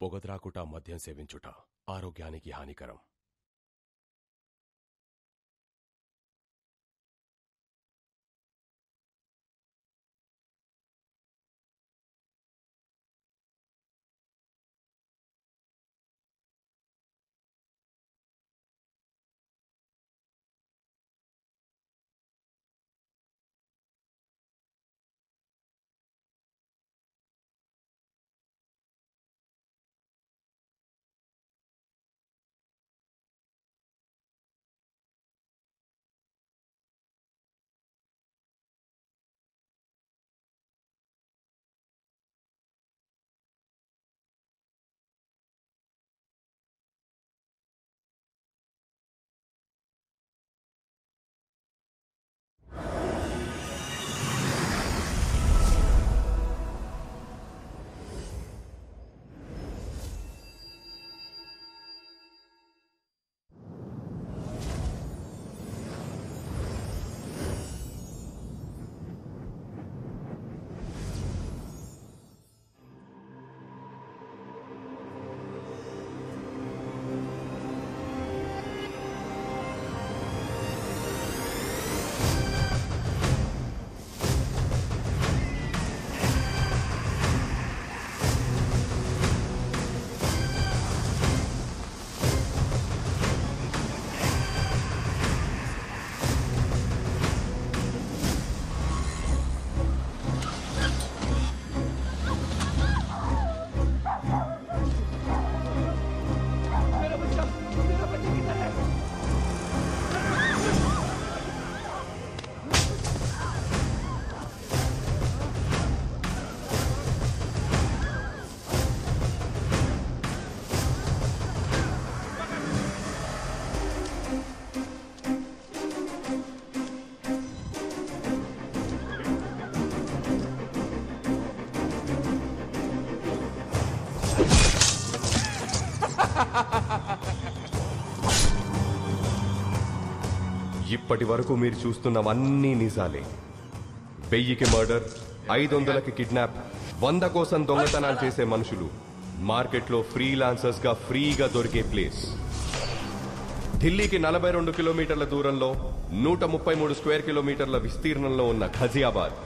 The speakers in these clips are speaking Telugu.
పొగత్రాకుట మద్యం సేవించుట ఆరోగ్యానికి హానికరం. ఇప్పటి వరకు మీరు చూస్తున్నవన్నీ నిజాలే. 1000కి మర్డర్, 500కి కిడ్నాప్, 100 కోసం దొంగతనాలు చేసే మనుషులు మార్కెట్లో ఫ్రీలాన్సర్స్ గా ఫ్రీగా దొరికే ప్లేస్. ఢిల్లీకి 42 కిలోమీటర్ల దూరంలో 133 స్క్వేర్ కిలోమీటర్ల విస్తీర్ణంలో ఉన్న ఘజియాబాద్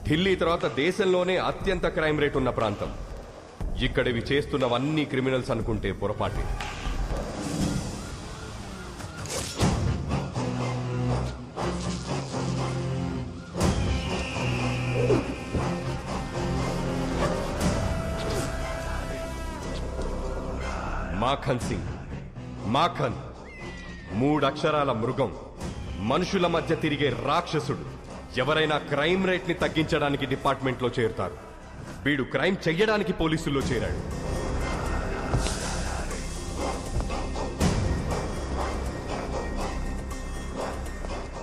ఢిల్లీ తర్వాత దేశంలోనే అత్యంత క్రైమ్ రేట్ ఉన్న ప్రాంతం. ఇక్కడివి చేస్తున్నవన్నీ క్రిమినల్స్ అనుకుంటే పొరపాటే. మాఖన్ సింగ్, మాఖన్ 3 అక్షరాల మృగం, మనుషుల మధ్య తిరిగే రాక్షసుడు. ఎవరైనా క్రైమ్ రేట్ ని తగ్గించడానికి డిపార్ట్మెంట్లో చేరుతారు. వీడు క్రైమ్ చెయ్యడానికి పోలీసుల్లో చేరాడు.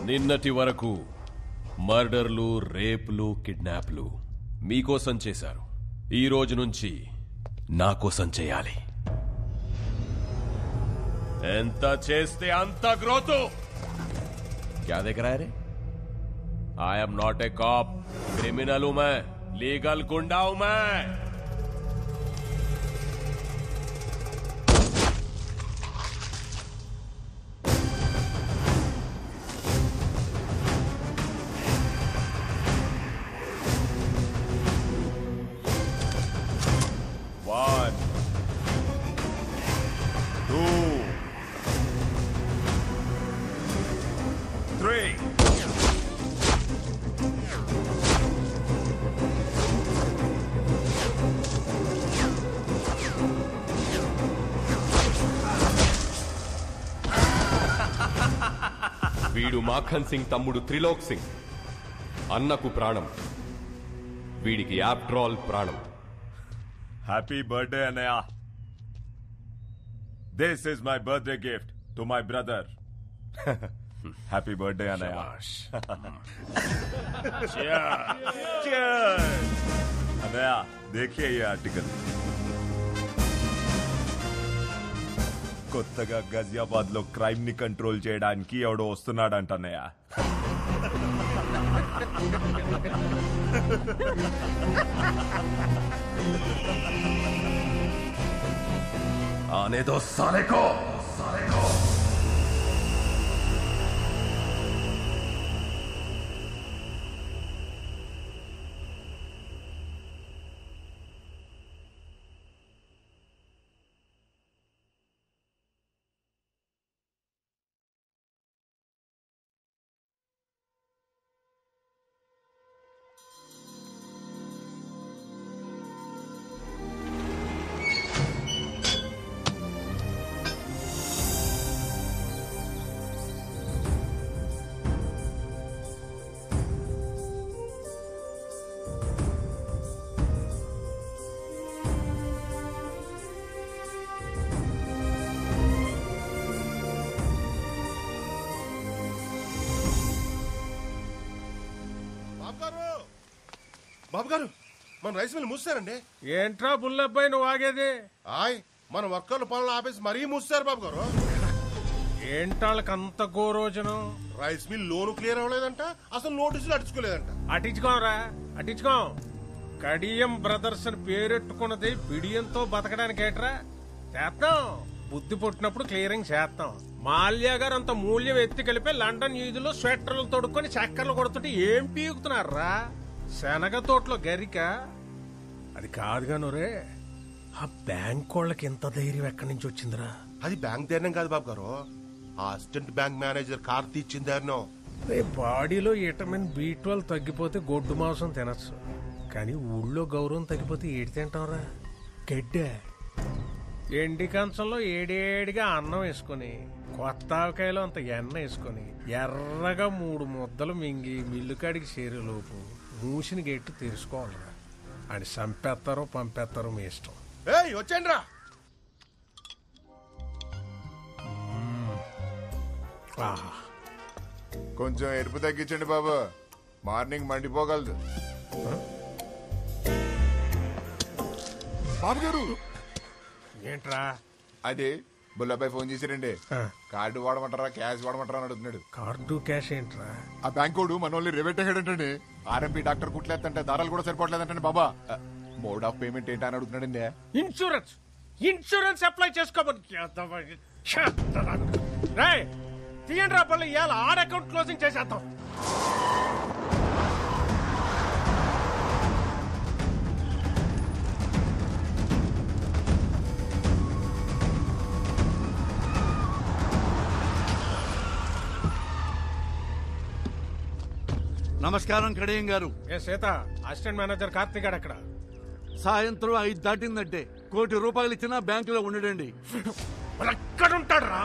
నిన్నటి వరకు మర్డర్లు, రేపులు, కిడ్నాప్లు మీకోసం చేశారు. ఈ రోజు నుంచి నా కోసం చేయాలి. ఎంత చేస్తే అంత గ్రోత్. क्या देख रहा है रे? I am not a cop. Criminal हूं मैं, लीगल गुंडा हूं मैं. వీడు మాఖన్ సింగ్ తమ్ముడు త్రిలోక్ సింగ్. అన్నకు ప్రాణం, వీడికి ఆఫ్టర్ ఆల్ ప్రాణం. హ్యాపీ బర్త్డే అన్నయ్య. This is my birthday gift to my brother. Happy birthday అన్నయ్య. అన్నయ్య देखिए ये आर्टिकल. కొత్తగా గజియాబాద్ లో క్రైమ్ ని కంట్రోల్ చేయడానికి ఎవడో వస్తున్నాడంటన్నయ్య. आने दो साले को। బాబు గారు మన రైస్ మిల్ మూసారండి. ఏంట్రా బుల్లబ్బాయి నువ్వు ఆగేది? ఆయ్ మన వర్కర్ల పనులు ఆపేసి మరీ మూసారు బాబు గారు. ఏంటాళ్ళకి అంత గోరోజనం? రైస్ మిల్ లోను క్లియర్ అవ్వలేదంట, అసలు నోటీసులు అడుచుకోలేదంట. అటించుకోరా అటించుకో. కడియం బ్రదర్స్ అని పేరెట్టుకున్నది బిడియంతో బతకడానికి ఏట్రా చేస్తాం. బుద్ధి పుట్టినప్పుడు క్లియరింగ్ చేస్తాం. మాల్యా గారు అంత మూల్యం ఎత్తి కలిపి లండన్ ఈదులో స్వెటర్లు తొడుక్కొని చక్కర్లు కొడుతుంటే ఏం పీకుతున్నారా? శనగ తోటలో గరిక అది కాదుగాను రే. ఆ బ్యాంక్ వాళ్ళకి ఎంత ధైర్యం ఎక్కడి నుంచి వచ్చిందిరా? అది బ్యాంక్ ధైర్యం కాదు బాబు గారు, ఆ అసిస్టెంట్ బ్యాంక్ మేనేజర్ కార్తీ ఇచ్చిన ధైర్యం. రే బాడీలో విటమిన్ B12 తగ్గిపోతే గొడ్డు మాంసం తినచ్చు, కానీ ఊళ్ళో గౌరవం తగ్గిపోతే ఏడి తింటాంరా? గడ్డే. ఎండి కంచంలో ఏడేడిగా అన్నం వేసుకుని కొత్త ఆవకాయలో అంత ఎన్న వేసుకుని ఎర్రగా 3 ముద్దలు మింగి మిల్లుకాడికి చేరేలోపు మూసిన గెట్టు తెరుచుకోవాలిరా. అని చంపేస్తారో పంపేస్తారో మీ ఇష్టం. వచ్చేయండి రా. కొంచెం ఎరుపు తగ్గించండి బాబు, మార్నింగ్ మండిపోగలదు. బాబు గారు ఏంట్రా? అదే బుల్లబ్బాయి ఫోన్ చేశారండి. కార్డు వాడమంటారా క్యాష్ వాడమంటారా అని అడుగుతున్నాడు. కార్డు క్యాష్ ఏంట్రా? ఆ బ్యాంకోడు మనోళ్ళని రివెట్టేటండి. ఆర్ఎంపీ డాక్టర్ కుట్లేదంటే దారాలు కూడా సరిపోవట్లేదంటే బాబా. మోడ్ ఆఫ్ పేమెంట్ ఏంటా అని అడుగుతున్నాడండి. ఇన్సూరెన్స్ అప్లై చేసుకోమని తీయండి రా పళ్ళు. ఇవాళ ఆర్ అకౌంట్ క్లోజింగ్ చేసేద్దాం. నమస్కారం కడియం గారు. ఏ సీత, అసిస్టెంట్ మేనేజర్ కార్తీక్ గారు అక్కడ. సాయంత్రం 5 దాటిందంటే ₹1 కోటి ఇచ్చినా బ్యాంకులో ఉండడండి. ఎక్కడుంటాడు రా?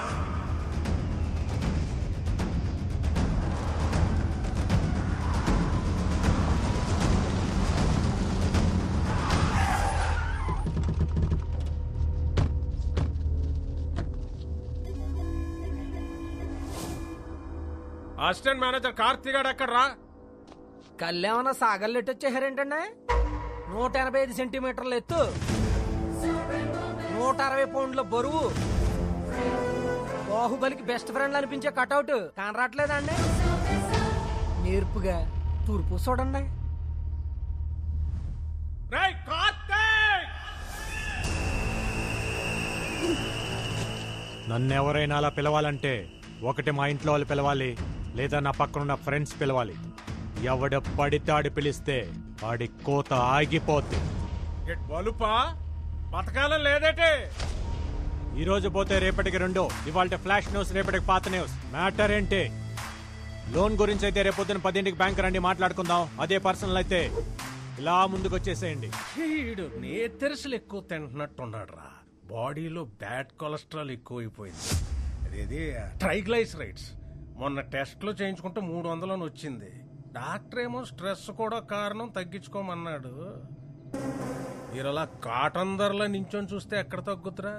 అసిస్టెంట్ మేనేజర్ కార్తీక్ గారు ఎక్కడ రా? కళ్ళేమన్నా సాగల్లెట్టు వచ్చేసారేంటండి? 185 సెంటీమీటర్ల ఎత్తు, 160 పౌండ్ల బరువు, బాహుబలికి బెస్ట్ ఫ్రెండ్ అనిపించే కటౌట్ కనరాట్లేదండి? నేర్పుగా తూర్పు చూడండి. నన్నెవరైనా అలా పిలవాలంటే ఒకటి మా ఇంట్లో వాళ్ళు పిలవాలి, లేదా నా పక్కనున్న ఫ్రెండ్స్ పిలవాలి. ఎవడ పడితే ఆడి పిలిస్తే ఆడి కోత ఆగిపోద్ది. బలుపా బతకాలం లేదేటే? ఈ రోజు పోతే రేపటికి 2, ఇవాళ ఫ్లాష్ న్యూస్, రేపటికి పాత న్యూస్. మ్యాటర్ ఏంటి? లోన్ గురించి అయితే రేపొద్దున 10ంటికి బ్యాంక్ రండి, మాట్లాడుకుందాం. అదే పర్సనల్ అయితే ఇలా ముందుకు వచ్చేసేయండి. నేతెరసలు ఎక్కువ తింటున్నట్టున్నాడు రా. బాడీలో బ్యాడ్ కొలెస్ట్రాల్ ఎక్కువైపోయింది. అదేది ట్రైగ్లైసరైడ్స్. మొన్న టెస్ట్ లో చేయించుకుంటే 300 అని వచ్చింది. డాక్టర్ ఏమో స్ట్రెస్ కూడా కారణం, తగ్గించుకోమన్నాడు. మీరు అలా కాటన్ ధరలో నించొని చూస్తే ఎక్కడ తగ్గుతురా?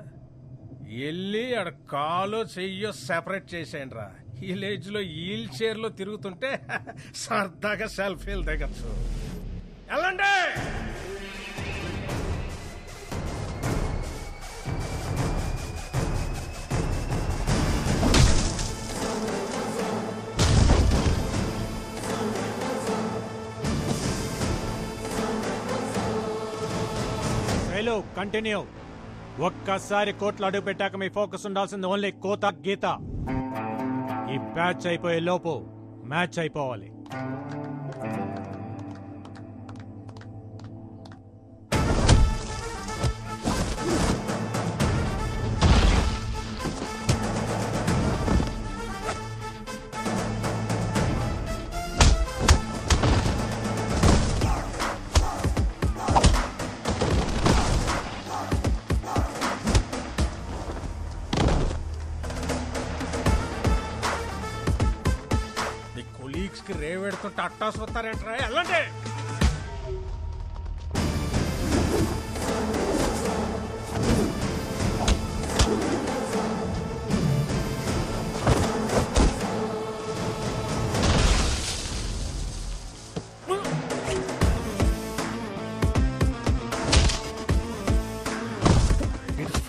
వెళ్ళి ఆడ కాలో చెయ్యో సెపరేట్ చేసేయండి రా. విలేజ్ లో వీల్ చైర్ లో తిరుగుతుంటే సరదాగా సెల్ఫీలు దిగచ్చు. వెళ్ళండి. కంటిన్యూ. ఒక్కసారి కోట్లు అడుగు పెట్టాక మీ ఫోకస్ ఉండాల్సింది ఓన్లీ కోత గీత. ఈ బ్యాచ్ అయిపోయే లోపు మ్యాచ్ అయిపోవాలి. రేవెడుతుంటే అట్టాసు వస్తారేంట్రా, వెళ్ళండి.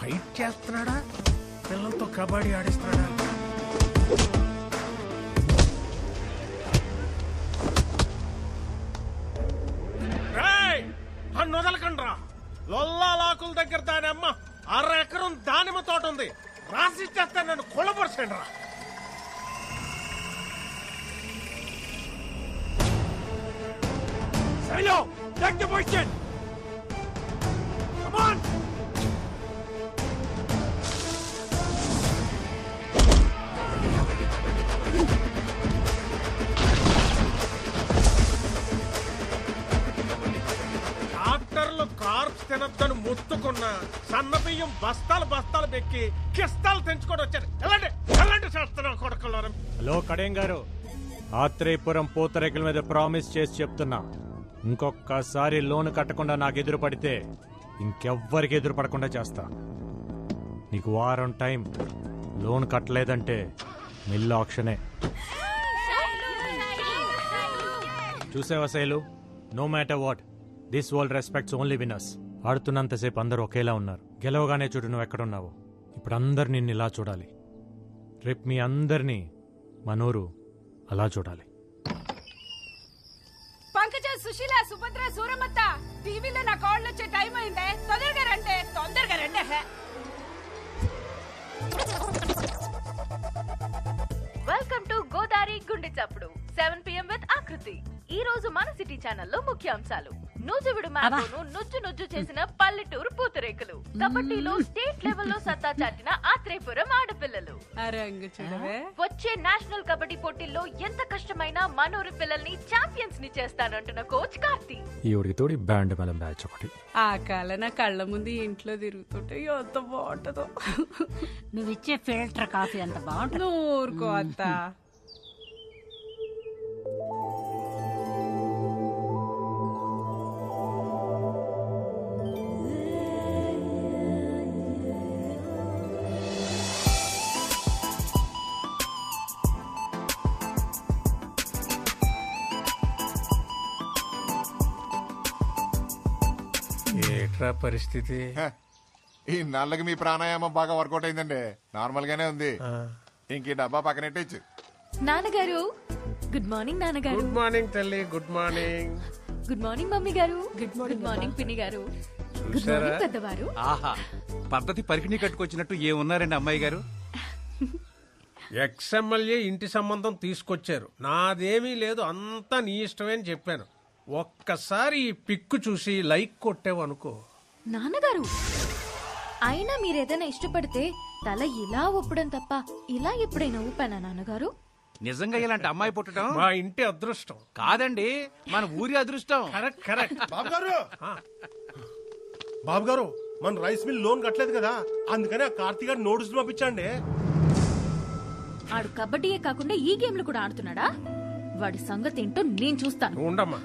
ఫైట్ చేస్తున్నాడా, పిల్లలతో కబడ్డీ ఆడిస్తున్నాడా? వదలకండ్రా, లొల్లాలాకుల దగ్గర దాని అమ్మ 6 ఎకరం దానిమ్మ తోట ఉంది, రాసిచ్చేస్తా, నన్ను కొల్లపరచండి రా. తినద్దని ముత్తుకున్నా సన్న బియ్యం బస్తాలు పెక్కి కిస్తాలు తెంచుకొని వచ్చారు. ఎలాంటి చేస్తున్నా కొడుకుల్లో. హలో కడేం గారు, ఆత్రేయపురం పూతరేకుల మీద ప్రామిస్ చేసి చెప్తున్నా, ఇంకొకసారి లోన్ కట్టకుండా నాకు ఎదురు పడితే ఇంకెవ్వరికి ఎదురు పడకుండా చేస్తా. నీకు వారం టైం, లోన్ కట్టలేదంటే మిల్ ఆక్షనే. చూసావా శైలు, no matter what, this world respects only winners. ఆడుతున్నంతసేపు అందరూ ఒకేలా ఉన్నారు, గెలవగానే చూడు నువ్వు ఎక్కడున్నావు. ఇప్పుడు అందరు నిన్ను ఇలా చూడాలి, రేపు మీ అందరినీ మనూరు అలా చూడాలి. పంకజ, సుశీల, సుభద్ర, సూరమత్త, టీవీలో నా కాళ్ళు వచ్చే టైం అయిందే, తొందరగా రండి. వెల్కమ్ టు గోదావరి గుండె చప్పుడు 7 PM విత్ ఆకృతి. ఈ రోజు మన సిటీ ఛానల్లో ముఖ్యాంశాలు: నూజువిడు మ్యాంగోను నుజ్జు చేసిన పల్లెటూరు పూతరేకులు, కబడ్డీలో స్టేట్ లెవెల్లో సత్తా చాటిన ఆత్రేయపురం ఆడపిల్లలు, వచ్చే నేషనల్ కబడ్డీ పోటీల్లో ఎంత కష్టమైనా మనూరు పిల్లల్ని ఛాంపియన్స్ ని చేస్తానంటున్న కోచ్ కార్తీ. ఆ కాల నా కళ్ళ ముందు ఇంట్లో తిరుగుతుంటే ఎంత బాగుంటుందో. నువ్విచ్చే ఫిల్టర్ కాఫీ అంత బాగుంటుంది. ఊరుకో అత్త. ఏట్రా పరిస్థితి? ఈ నాళ్ళకి మీ ప్రాణాయామం బాగా వర్కౌట్ అయిందండి. నార్మల్ గానే ఉంది. ఇంక డబ్బా పక్కనెట్టచ్చు. నాన్నగారు గుడ్ మార్నింగ్. నాన్నగారు గుడ్ మార్నింగ్ తల్లి. Good morning. Good morning mummy గారు. గుడ్ మార్నింగ్ పిన్ని గారు. గుడ్ మార్నింగ్ పెద్దవారు. ఆహా, పద్ధతి పరికిణి కట్టుకొచ్చినట్టు ఏమున్నారండి అమ్మాయి గారు? ఎక్స్ఎమ్మెల్యే ఇంటి సంబంధం తీసుకొచ్చారు, నాదేమీ లేదు, అంతా నీ ఇష్టమే అని చెప్పాను. ఒక్కసారి ఈ పిక్కు చూసి లైక్ కొట్టావు అనుకో. నాన్నగారు, అయినా మీరేదైనా ఇష్టపడితే తల ఇలా ఊపడం తప్ప ఇలా ఎప్పుడైనా ఊపానా నాన్నగారు? నిజంగా ఇలాంటి అమ్మాయి పుట్టడం మా ఇంటి అదృష్టం కాదండి, మన ఊరి అదృష్టం. కరెక్ట్. బాబు గారు, మన రైస్ మిల్ లోన్ కట్టలేదు కదా, అందుకని ఆ కార్తీక్ గారు నోటీసులు పంపించండి. ఆడు కబడ్డీయే కాకుండా ఈ గేమ్లు కూడా ఆడుతున్నాడా? వాడి సంగతి ఏంటో నేను చూస్తాను. ఉండమ్మా,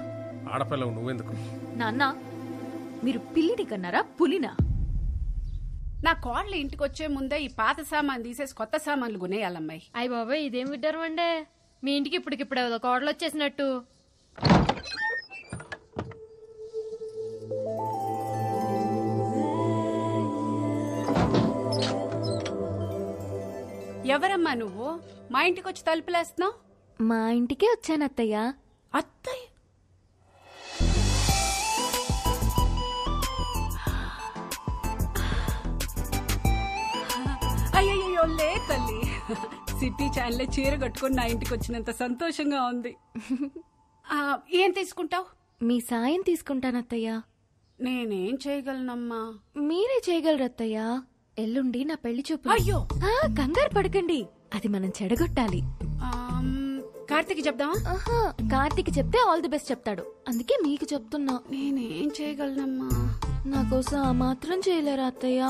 ఆడపిల్లవు నువ్వెందుకు? నాన్న, మీరు పిల్లిని కన్నారా పులినా? నా కోడలు ఇంటికి వచ్చే ముందే ఈ పాత సామాన్ తీసేసి కొత్త సామాన్లు కొనేయాలమ్మాయి. అయ్య బాబాయ్, ఇదేం విడ్డారు అండే, మీ ఇంటికి ఇప్పటికిప్పుడు కోడలు వచ్చేసినట్టు. ఎవరమ్మా నువ్వు? మా ఇంటికి వచ్చి తలుపులేస్తున్నావు? మా ఇంటికే వచ్చాను అత్తయ్య. అత్తయ్య? లే తల్లి. సిటీ ఛానల్ చీర కట్టుకుని నా ఇంటికి వచ్చినంత సంతోషంగా ఉంది. ఏం తీసుకుంటావు? మీ సాయం తీసుకుంటానత్తయ్యా. నేనేం చేయగలనమ్మా? మీరే చేయగలరు అత్తయ్యా. ఎల్లుండి నా పెళ్లి చూపు. అయ్యో కంగారు పడకండి, అది మనం చెడగొట్టాలి. కార్తీక్ చెప్దామా? కార్తీక్ చెప్తే ఆల్ ది బెస్ట్ చెప్తాడు, అందుకే మీకు చెప్తున్నా. నేనేం చేయగలనమ్మా? నా కోసం ఆ మాత్రం చేయలేరా అత్తయ్య?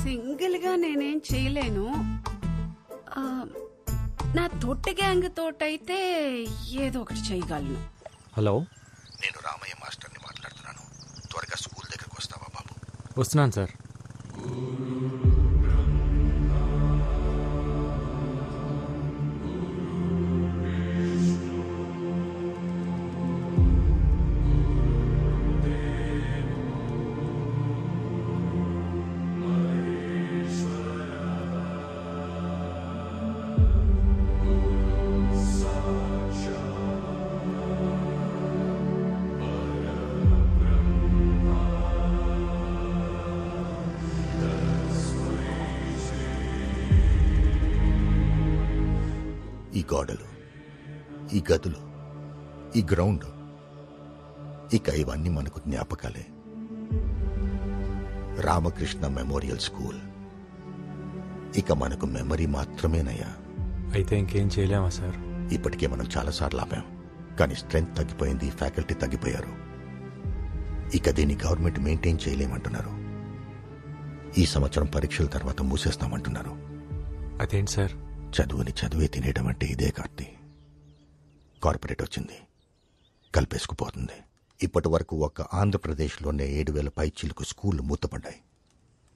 సింగిల్ గా నేనేం చేయలేను. నా తొట్టి గ్యాంగ్ తోటైతే ఏదో ఒకటి చేయగలను. హలో, నేను రామయ్య మాస్టర్ని మాట్లాడుతున్నాను. త్వరగా స్కూల్ దగ్గరకు వస్తావా బాబు? వస్తున్నాను సార్. ఈ గోడలు, ఈ గదులు, ఈ గ్రౌండ్, ఇక ఇవన్నీ మనకు జ్ఞాపకాలే. రామకృష్ణ మెమోరియల్ స్కూల్ ఇక మనకు మెమరీ మాత్రమేనయ్యా. అయితే ఇంకేం చేయలేమా సార్? ఇప్పటికే మనం చాలాసార్లు ఆపాం, కానీ స్ట్రెంగ్త్ తగ్గిపోయింది, ఫ్యాకల్టీ తగ్గిపోయారు. ఇక దీన్ని గవర్నమెంట్ మెయింటైన్ చేయలేమంటున్నారు. ఈ సంవత్సరం పరీక్షల తర్వాత మూసేస్తామంటున్నారు. అదేంటి సార్? చదువుని చదువే తినేయడం అంటే ఇదే కార్తీ. కార్పొరేట్ వచ్చింది, కలిపేసుకుపోతుంది. ఇప్పటి వరకు ఒక్క ఆంధ్రప్రదేశ్లోనే 7,000 పైచీలకు స్కూళ్లు మూతపడ్డాయి.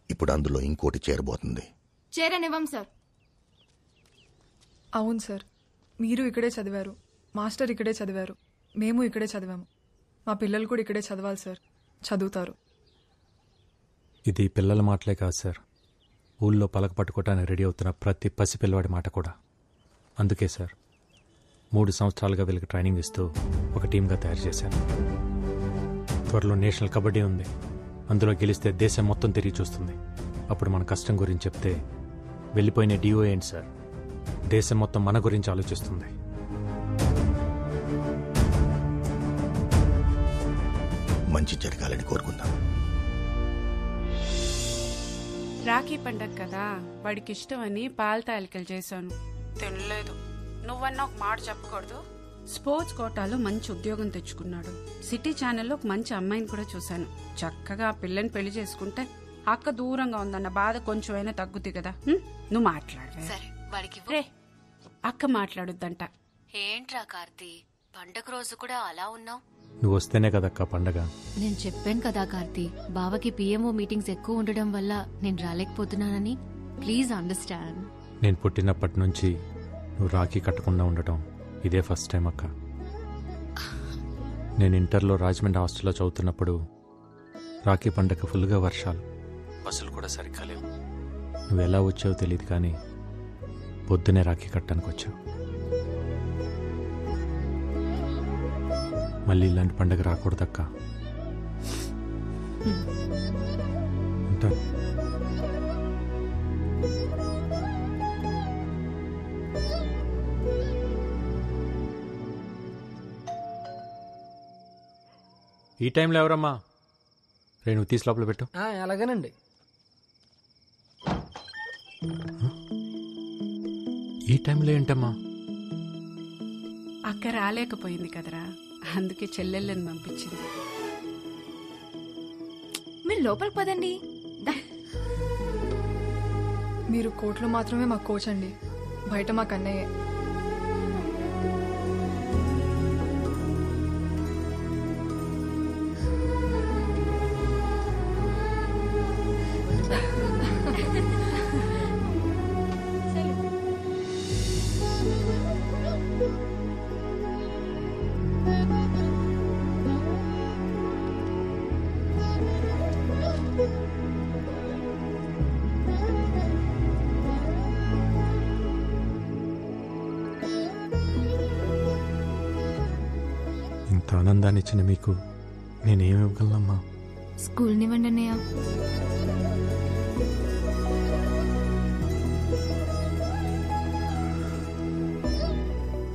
ఇప్పుడు అందులో ఇంకోటి చేరబోతుంది. చేరనివ్వం సార్. అవును సార్, మీరు ఇక్కడే చదివారు, మాస్టర్ ఇక్కడే చదివారు, మేము ఇక్కడే చదివాము. మా పిల్లలు కూడా ఇక్కడే చదవాలి సార్, చదువుతారు. ఇది పిల్లల మాటలే కాదు సార్, ఊళ్ళో పలక పట్టుకోవటానికి రెడీ అవుతున్న ప్రతి పసిపిల్లవాడి మాట కూడా. అందుకే సార్ 3 సంవత్సరాలుగా వీళ్ళకి ట్రైనింగ్ ఇస్తూ ఒక టీమ్గా తయారు చేశాను. త్వరలో నేషనల్ కబడ్డీ ఉంది, అందులో గెలిస్తే దేశం మొత్తం తిరిగి చూస్తుంది. అప్పుడు మన కష్టం గురించి చెప్తే వెళ్ళిపోయిన డిఓ ఏంటి సార్, దేశం మొత్తం మన గురించి ఆలోచిస్తుంది. మంచి జరగాలని కోరుకుందాం. రాఖీ పండగ కదా, వాడికి ఇష్టమని పాల తాలికలు చేశాను, తినలేదు. నువ్వన్నా ఒక మాట చెప్పకూడదు. స్పోర్ట్స్ కోటాలో మంచి ఉద్యోగం తెచ్చుకున్నాడు. సిటీ ఛానల్లో ఒక మంచి అమ్మాయిని కూడా చూశాను. చక్కగా ఆ పిల్లని పెళ్లి చేసుకుంటే అక్క దూరంగా ఉందన్న బాధ కొంచెమైనా తగ్గుద్ది కదా. నువ్వు మాట్లాడు. సరే, వాడికి రే, అక్క మాట్లాడుద్దంట. ఏంట్రా కార్తీ, పండగ రోజు కూడా అలా ఉన్నావు? నువ్వు వస్తేనే కదక్క పండగ. నేను చెప్పాను కదా కార్తీ, బావకి పిఎంఓ మీటింగ్స్ ఎక్కువ ఉండడం వల్ల నేను రాలేకపోతున్నానని. Please understand. నేను పుట్టినప్పటి నుంచి నువ్వు రాఖీ కట్టకుండా ఉండటం ఇదే ఫస్ట్ టైం అక్క. నేను ఇంటర్లో రాజమండ్రి హాస్టల్లో చదువుతున్నప్పుడు రాఖీ పండగ ఫుల్గా వర్షాలు, బస్సులు కూడా సరిగ్గా లేవు. నువ్వు ఎలా వచ్చావో తెలియదు, కానీ పొద్దునే రాఖీ కట్టడానికి వచ్చావు. మళ్ళీ ఇలాంటి పండగ రాకూడదక్క. ఉంటాను. ఈ టైంలో ఎవరమ్మా? నువ్వు తీసి లోపల పెట్టు. అలాగేనండి. ఈ టైంలో ఏంటమ్మా? అక్క రాలేకపోయింది కదరా, అందుకే చెల్లెళ్ళని పంపించింది. మీరు లోపలికి పదండి. మీరు కోర్టులో మాత్రమే మాకు కోచ్ అండి, బయట మాకు అన్నయ్యే. ఇంత ఆనందాన్ని ఇచ్చిన మీకు నేనేమి ఇవ్వగలనమ్మా? స్కూల్ నివ్వండి అన్నయ్య.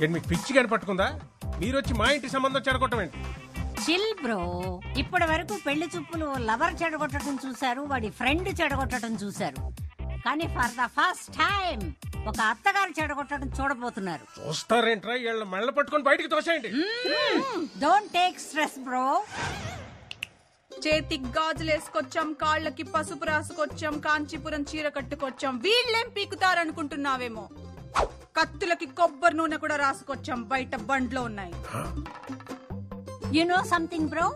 ఏంటి మీకు పిచ్చి కానీ పట్టుకుందా? మీరు వచ్చి మా ఇంటి సంబంధం చెడగొట్టం ఏంటి? Chill bro. ఇప్పటి వరకు పెళ్లి చూపులు లవర్ చెడగొట్టడం చూశారు, వాడి ఫ్రెండ్ చెడగొట్టడం చూశారు. కానీ ఫర్ ద ఫస్ట్ టైం ఒక అత్తగారు చెడగొట్టడం చూడబోతున్నారు. చూస్తారేంట్రా? వీళ్ళ మెళ్ళ పట్టుకొని బయటికి తోసేయండి. Don't take stress bro. చేతికి గాజులు వేసుకొచ్చాం, కాళ్ళకి పసుపు రాసుకొచ్చాం, కాంచీపురం చీర కట్టుకొచ్చాం. వీళ్ళేం పీకుతారనుకుంటున్నావేమో. కత్తులకి కొబ్బరి నూనె కూడా రాసుకొచ్చాం, బయట బండ్లో ఉన్నాయి. యు నో సంథింగ్ బ్రో,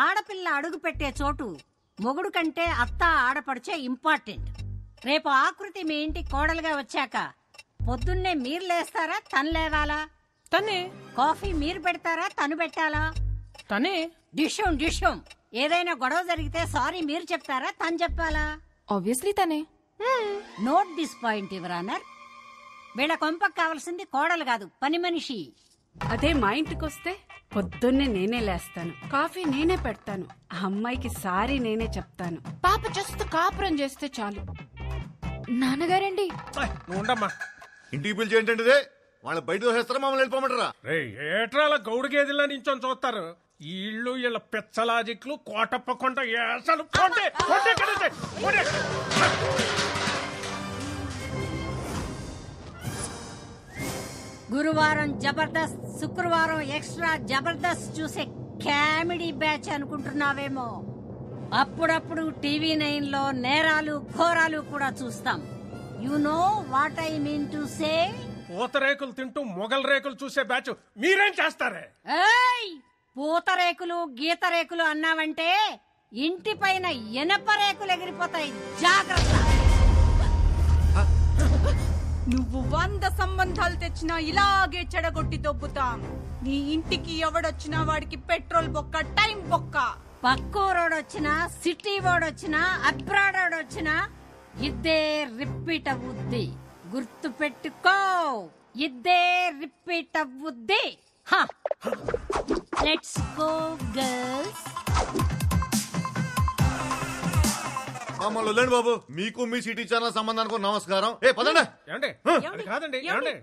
ఆడపిల్ల అడుగు పెట్టే చోటు మొగుడు కంటే అత్త ఆడపడిచే ఇంపార్టెంట్. రేపు ఆకృతి మీ ఇంటి కోడలుగా వచ్చాక పొద్దున్నే మీరు లేస్తారా, తను లేవాలా? తనే. కాఫీ మీరు పెడతారా, తను పెట్టాలా? తనే. డిషం ఏదైనా గొడవ జరిగితే సారీ మీరు చెప్తారా, తను చెప్పాలా? ఆబ్వియస్లీ తనే. Note this point your honour. వీళ్ళ కొంపకు కావాల్సింది కోడలు కాదు, పని మనిషి. అదే మా ఇంటికొస్తే పొద్దున్నే నేనే లేస్తాను, కాఫీ నేనే పెడతాను, ఆ అమ్మాయికి సారీ నేనే చెప్తాను. పాప జస్ట్ కాపురం చేస్తే చాలు. నాన్నగారండి. ఉండమ్మా. ఇంటికి పిలిచి ఏంటంటే వాళ్ళ బయట దోసేస్తారా, మమ్మల్ని వెళ్ళిపోమంటారా? ఏట్రాల గౌడు గేదెల్లా నించొని చూస్తారు. వీళ్ళు వీళ్ళ పెచ్చలాజిక్లు కోటప్ప కొంట ఏసలు. గురువారం జబర్దస్త్, శుక్రవారం ఎక్స్ట్రా జబర్దస్త్ చూసే కామెడీ బ్యాచ్ అనుకుంటున్నావేమో. అప్పుడప్పుడు టీవీ 9 లో నేరాలు ఘోరాలు కూడా చూస్తాం. You know what I mean to say. పూతరేకులు తింటూ మొగల్ రేకులు చూసే బ్యాచ్ మీరేం చేస్తారే? ఏయ్, పూతరేకులు గీత రేకులు అన్నావంటే ఇంటి పైన ఎనప రేకులు ఎగిరిపోతాయి, జాగ్రత్త. నువ్వు 100 సంబంధాలు తెచ్చినా ఇలాగే చెడగొట్టి దొబ్బుతాం. నీ ఇంటికి ఎవడొచ్చినా వాడికి పెట్రోల్ బొక్క, టైం బొక్క. పక్కూరోడొచ్చినా, సిటీ వాడొచ్చినా, అబ్రాడ్ వాడొచ్చినా ఇద్దే రిపీట్ అవుద్ది. గుర్తు పెట్టుకో, ఇద్దే రిపీట్ అవుద్ది. Let's go girls. మమ్మల్ని వదిలేండి బాబు. మీకు మీ సిటీ ఛానల్ సంబంధానికి నమస్కారం. ఏ పదండి. కాదండి.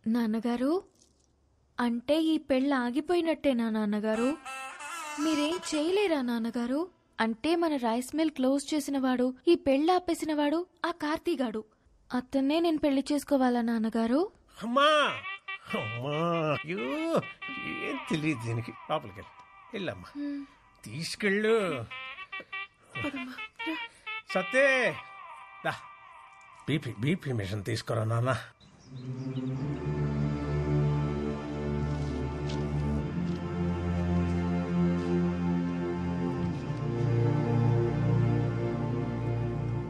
నాన్నగారు, అంటే ఈ పెళ్ళి ఆగిపోయినట్టేనా నాన్నగారు? మీరేం చేయలేరా నాన్నగారు? అంటే మన రైస్ మిల్ క్లోజ్ చేసిన వాడు, ఈ పెళ్ళి ఆపేసిన వాడు ఆ కార్తీగాడు. అతన్నే నేను పెళ్లి చేసుకోవాలా నాన్నగారు? అమ్మా ఏం తెలియదు దీనికి. లోపలికి వెళ్ళమ్మా, తీసుకెళ్ళు. సత్తే బీపీ మిషన్ తీసుకురా నాన్న.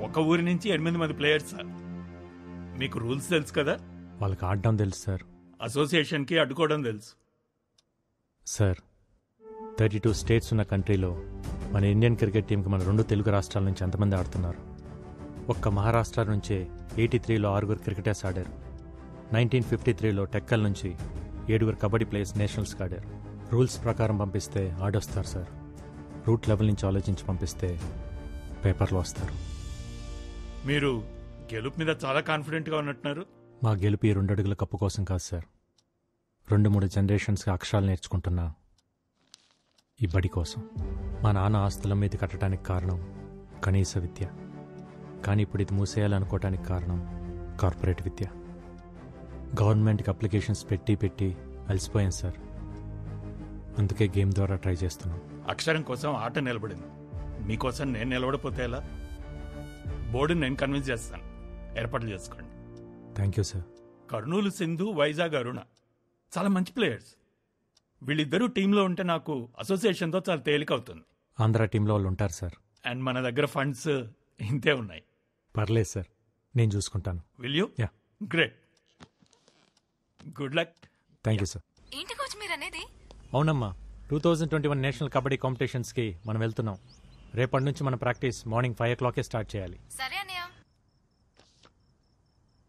ఒక ఊరి నుంచి 8 మంది ప్లేయర్స్. మీకు రూల్స్ తెలుసు కదా? వాళ్ళకి ఆడడం తెలుసు సార్. అసోసియేషన్కి అడ్డుకోవడం తెలుసు సార్. 32 స్టేట్స్ ఉన్న కంట్రీలో మన ఇండియన్ క్రికెట్ టీంకి మన 2 తెలుగు రాష్ట్రాల నుంచి ఎంతమంది ఆడుతున్నారు? ఒక్క మహారాష్ట్ర నుంచే 83లో 6 క్రికెటర్స్ ఆడారు. 1953లో టెక్కల్ నుంచి 7 కబడ్డీ ప్లేయర్స్ నేషనల్స్కి ఆడారు. రూల్స్ ప్రకారం పంపిస్తే ఆడొస్తారు సార్. రూట్ లెవెల్ నుంచి ఆలోచించి పంపిస్తే పేపర్లో వస్తారు. మీరు గెలుపు మీద చాలా కాన్ఫిడెంట్గా ఉన్నట్టున్నారు. మా గెలుపు ఈ 2 అడుగుల కప్పు కోసం కాదు సార్. 2-3 జనరేషన్స్కి అక్షరాలు నేర్చుకుంటున్నా ఈ బడి కోసం. మా నాన్న ఆస్తుల మీద కట్టడానికి కారణం కనీస విద్య. కానీ ఇప్పుడు ఇది మూసేయాలనుకోవటానికి కారణం కార్పొరేట్ విద్య. గవర్నమెంట్కి అప్లికేషన్స్ పెట్టి అలసిపోయాను సార్. అందుకే గేమ్ ద్వారా ట్రై చేస్తున్నాం. అక్షరం కోసం ఆట నిలబడింది. మీకోసం నేను నిలబడిపోతే ఎలా? బోర్డుని నేను కన్విన్స్ చేస్తాను. ఏర్పాట్లు చేసుకోండి. Thank you sir. Kurnool Sindhu, Vizag Aruna చాలా మంచి ప్లేయర్స్. వీళ్ళిద్దరూ టీంలో ఉంటే నాకు అసోసియేషన్తో చాలా తేలికవుతుంది. ఆంధ్ర టీంలో వాళ్ళు ఉంటారు సార్. అండ్ మన దగ్గర ఫండ్స్ ఇంతే ఉన్నాయి. పర్లేదు సార్, నేను చూసుకుంటాను. Will you? Yeah, great. Good luck. Thank you sir. ఏంటి కోచ్ మీరు అనేది? అవునమ్మా, 2021 నేషనల్ కబడ్డీ కాంపిటీషన్స్కి మనం వెళ్తున్నాం. రేపటి నుంచి మన ప్రాక్టీస్ మార్నింగ్ 5 o'clock స్టార్ట్ చేయాలి. సరే అన్నయ్య.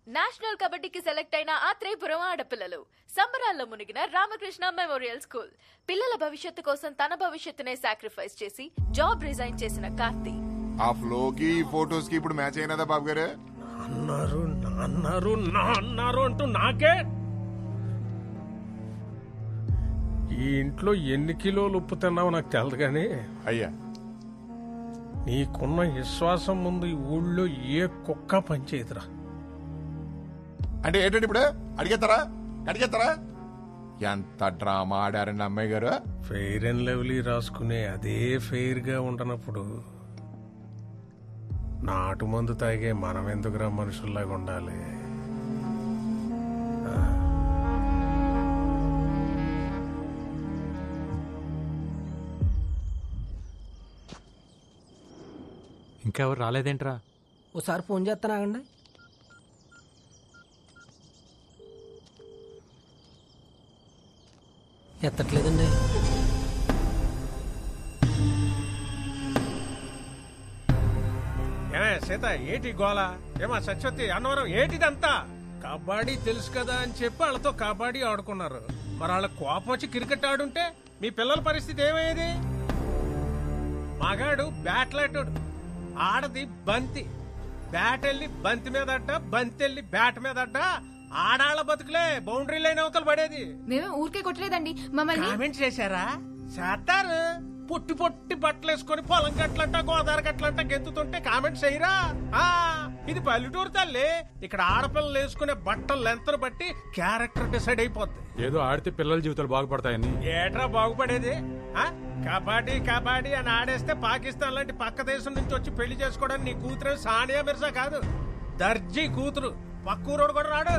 నేషనల్ కబడ్డీకి సెలెక్ట్ అయిన ఆత్రేయపురం ఆడపిల్లలు సంబరాల్లో మునిగిన రామకృష్ణ మెమోరియల్ స్కూల్. పిల్లల భవిష్యత్తు కోసం తన భవిష్యత్తునే సాక్రిఫైస్ చేసి జాబ్ రిజైన్ చేసిన కార్తీ. ఆ ఫ్లోకి ఫోటోస్ కి ఇప్పుడు మ్యాచ్ అయినదా బాబు గారు? అన్నారు అంటూ నాకే ఈ ఇంట్లో ఎన్ని కిలోలు ఉప్పు తిన్నావో నాకు తెలదు కానీ అయ్యా నీకున్న విశ్వాసం ముందు ఈ ఊళ్ళో ఏ కుక్క పనిచేయదురా. అంటే ఏంటంటే ఇప్పుడు అడిగేస్తారా ఎంత డ్రామా ఆడారండి అమ్మాయి గారు. ఫెయిర్ అండ్ లవ్లీ రాసుకునే అదే ఫెయిర్ గా ఉండనప్పుడు నాటు మందు తాగే మనం ఎందుకురా మనుషుల్లాగా ఉండాలి? ఇంకెవరు రాలేదేంట్రా? ఓసారి ఫోన్ చేస్తానాగండి. ఎత్తట్లేదండి. సీత ఏటి గోళ? ఏమా సత్యవతి అన్నవరం ఏటిదంతా? కబడ్డీ తెలుసు కదా అని చెప్పి వాళ్ళతో కబడ్డీ ఆడుకున్నారు. మరి వాళ్ళ కోపం వచ్చి క్రికెట్ ఆడుంటే మీ పిల్లల పరిస్థితి ఏమయ్యేది? మగాడు బ్యాట్లాటోడు, ఆడది బంతి. బ్యాట్ వెళ్ళి బంతి మీద అడ్డ, బంతి వెళ్ళి బ్యాట్ మీద అడ్డ. ఆడాళ్ల బతుకులే బౌండరీ లైన్ అవతలు పడేది. మేము ఊరికే కొట్టలేదండి, మమ్మల్ని కామెంట్ చేశారా? చేస్తారు. పొట్టి పొట్టి బట్టలు వేసుకుని పొలం గట్లంట గోదావరి గట్లంట గెంతుతుంటే కామెంట్స్ చేయరా? ఇది పల్లెటూరు తల్లి. ఇక్కడ ఆడపిల్లలు వేసుకునే బట్టలు లెంతను బట్టి క్యారెక్టర్ డిసైడ్ అయిపోద్ది. ఏదో ఆడితే పిల్లల జీవితాలు బాగుపడతాయని. ఏట్రా బాగుపడేది? కబడ్డీ కబడ్డీ అని ఆడేస్తే పాకిస్తాన్ లాంటి పక్క దేశం నుంచి వచ్చి పెళ్లి చేసుకోవడానికి నీ కూతురే సానియా మిర్జా కాదు, దర్జీ కూతురు. పక్కూరోడు కూడా రాడు.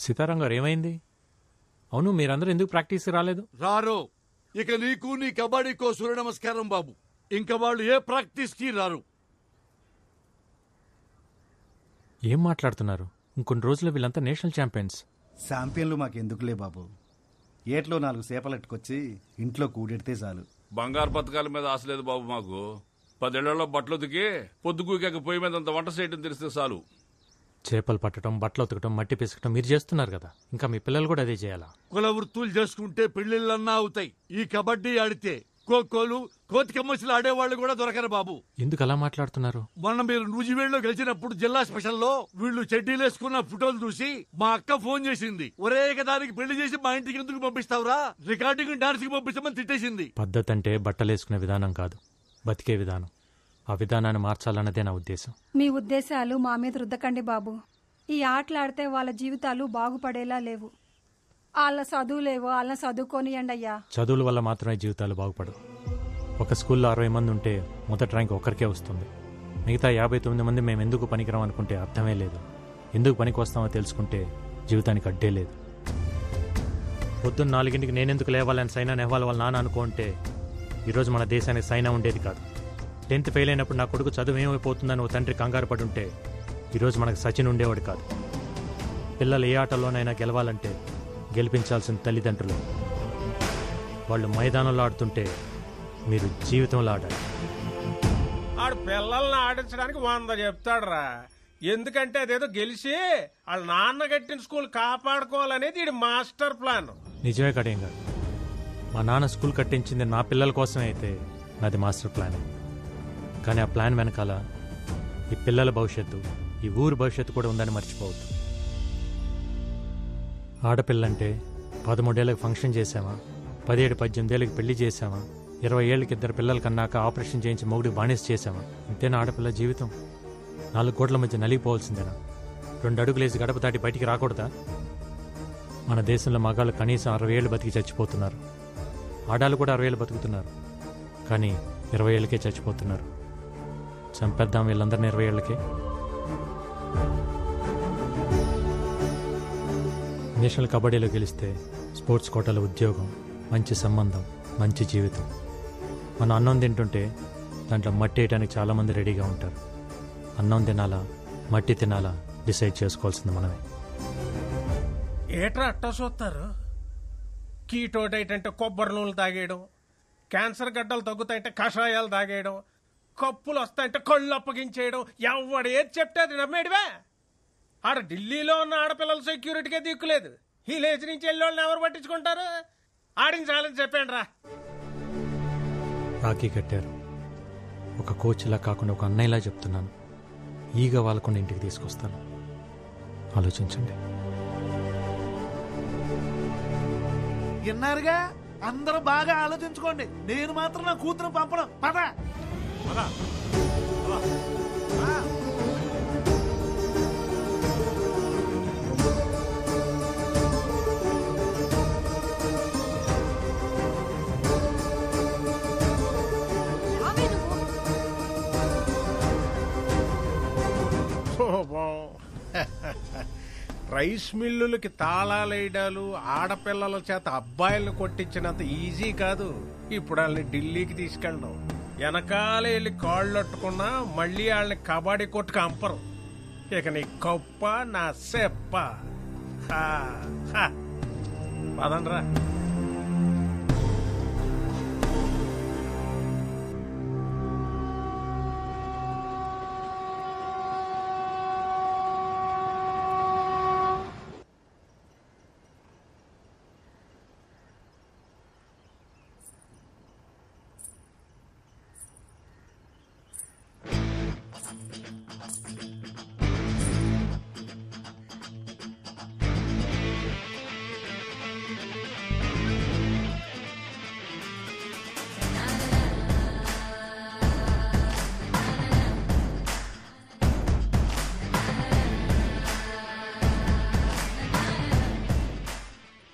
సీతారాం గారు ఏమైంది? అవును, మీరందరూ ఎందుకు ప్రాక్టీస్ రాలేదు? రారు. ఇక నీకు నీ కబడ్డీకో సూర్య నమస్కారం బాబు. ఇంకా వాళ్ళు ఏ ప్రాక్టీస్ కి రారు. ఏం మాట్లాడుతున్నారు? ఇంకొన్ని రోజుల్లో వీళ్ళంతా నేషనల్ ఛాంపియన్స్. ఛాంపియన్లు మాకెందుకులే బాబు. ఏట్లో 4 చేపలెట్టుకొచ్చి ఇంట్లో కూడెడితే చాలు. బంగారు పథకాల మీద ఆశ లేదు బాబు మాకు. 10 ఏళ్లలో బట్టలు ఉతికి పొద్దుకూకాక పొయ్యి మీద అంత వంట చేయడం తెలిస్తే చాలు. చేపలు పట్టడం, బట్టలు ఉతకటం, మట్టి పిసకటం మీరు చేస్తున్నారు కదా, ఇంకా మీ పిల్లలు కూడా అదే చేయాలా? కుల వృత్తులు చేసుకుంటే పెళ్లిళ్ళన్నా అవుతాయి. ఈ కబడ్డీ ఆడితే ఖోఖోలు, కోతి కమ్మసిలు ఆడేవాళ్ళు కూడా దొరకరు బాబు. ఎందుకు అలా మాట్లాడుతున్నారు? మొన్న మీరు నూజివేడులో గెలిచినప్పుడు జిల్లా స్పెషల్లో వీళ్ళు చెడ్డీలు వేసుకున్న ఫోటోలు చూసి మా అక్క ఫోన్ చేసింది. ఒరే దానికి పెళ్లి చేసి మా ఇంటికి ఎందుకు పంపిస్తావురా, రికార్డింగ్ డాన్స్ కి పంపిస్తామని తిట్టేసింది. పద్ధతి అంటే బట్టలేసుకునే విధానం కాదు, బతికే విధానం. ఆ విధానాన్ని మార్చాలన్నదే నా ఉద్దేశం. మీ ఉద్దేశాలు మా మీద రుద్దకండి బాబు. ఈ ఆటలాడితే వాళ్ళ జీవితాలు బాగుపడేలా లేవు. వాళ్ళ చదువులేవో వాళ్ళని చదువుకోనియండి అయ్యా. చదువుల వల్ల మాత్రమే జీవితాలు బాగుపడవు. ఒక స్కూల్లో 60 మంది ఉంటే మొదటి ర్యాంక్ ఒక్కరికే వస్తుంది. మిగతా 59 మంది మేము ఎందుకు పనికిరాం అనుకుంటే అర్థమే లేదు. ఎందుకు పనికి వస్తామో తెలుసుకుంటే జీవితానికి అడ్డే లేదు. పొద్దున్న 4 నేనెందుకు లేవాలని సైనా నెహ్వాల్ వాళ్ళ నాన్న అనుకుంటే ఈరోజు మన దేశానికి సైనా ఉండేది కాదు. 10th ఫెయిల్ అయినప్పుడు నా కొడుకు చదువు ఏమైపోతుందని ఓ తండ్రి కంగారు పడి ఉంటే ఈరోజు మనకు సచిన్ ఉండేవాడు కాదు. పిల్లలు ఏ ఆటలోనైనా గెలవాలంటే గెలిపించాల్సిన తల్లిదండ్రులు. వాళ్ళు మైదానంలో ఆడుతుంటే మీరు జీవితంలో ఆడాలి. ఆడు పిల్లల్ని ఆడించడానికి 100 చెప్తాడురా. ఎందుకంటే అదేదో గెలిచి వాళ్ళ నాన్న కట్టిన స్కూల్ కాపాడుకోవాలనేది ఇది మాస్టర్ ప్లాన్. నిజమే కడేం గారు, మా నాన్న స్కూల్ కట్టించింది నా పిల్లల కోసమే అయితే నాది మాస్టర్ ప్లాన్. కానీ ఆ ప్లాన్ వెనకాల ఈ పిల్లల భవిష్యత్తు, ఈ ఊరు భవిష్యత్తు కూడా ఉందని మర్చిపోవద్దు. ఆడపిల్లంటే 13 ఏళ్ళకి ఫంక్షన్ చేసామా, 17-18 ఏళ్ళకి పెళ్లి చేసామా, 20 ఏళ్ళకి 2 పిల్లల కన్నాక ఆపరేషన్ చేయించి మొగుడికి బానిస చేసామా? ఇంతేనా ఆడపిల్ల జీవితం? 4 కోట్ల మధ్య నలిగిపోవాల్సిందేనా? 2 అడుగులేసి గడప దాటి బయటికి రాకూడదా? మన దేశంలో మగాళ్ళు కనీసం 60 ఏళ్ళు బతికి చచ్చిపోతున్నారు. ఆడాళ్ళు కూడా 60 ఏళ్ళు బతుకుతున్నారు, కానీ 20 ఏళ్ళకే చచ్చిపోతున్నారు. చంపేద్దాం వీళ్ళందరినీ 20 ఏళ్ళకే. నేషనల్ కబడ్డీలో గెలిస్తే స్పోర్ట్స్ కోటాలో ఉద్యోగం, మంచి సంబంధం, మంచి జీవితం. మనం అన్నం తింటుంటే దాంట్లో మట్టి వేయడానికి చాలామంది రెడీగా ఉంటారు. అన్నం తినాలా, మట్టి తినాలా డిసైడ్ చేసుకోవాల్సింది మనమే. ఏట్రా అట్టా చూస్తారు? కీటో డైట్ అంటే కొబ్బరి నూనెలు తాగేయడం, క్యాన్సర్ గడ్డలు తగ్గుతాయంటే కషాయాలు తాగేయడం, కప్పులు వస్తాయంటే కళ్ళు అప్పగించేయడం. ఎవడు ఏది చెప్తే అది నమ్మేడివే. ఆడ ఢిల్లీలో ఉన్న ఆడపిల్లల సెక్యూరిటీకే దిక్కులేదు. ఈ లేచి నుంచి వెళ్ళి వాళ్ళని ఎవరు పట్టించుకుంటారు? ఆడించాలని చెప్పండి రా. రాఖీ కట్టారు. ఒక కోచ్లా కాకుండా ఒక అన్నయ్యలా చెప్తున్నాను. ఈగ వాళ్ళకుండా ఇంటికి తీసుకొస్తాను. ఆలోచించండి. విన్నారుగా, అందరూ బాగా ఆలోచించుకోండి. నేను మాత్రం నా కూతురు పంపడం. పద రైస్ మిల్లులకి తాళాలేయడాలు, ఆడపిల్లల చేత అబ్బాయిలను కొట్టించినంత ఈజీ కాదు ఇప్పుడు వాళ్ళని ఢిల్లీకి తీసుకెళ్ళడం. వెనకాల వెళ్ళి కాళ్ళొట్టుకున్నా మళ్ళీ వాళ్ళని కబాడీ కొట్టుకు అంపరు. ఇక నీ కప్ప నా సెప్ప. పదండ్రా.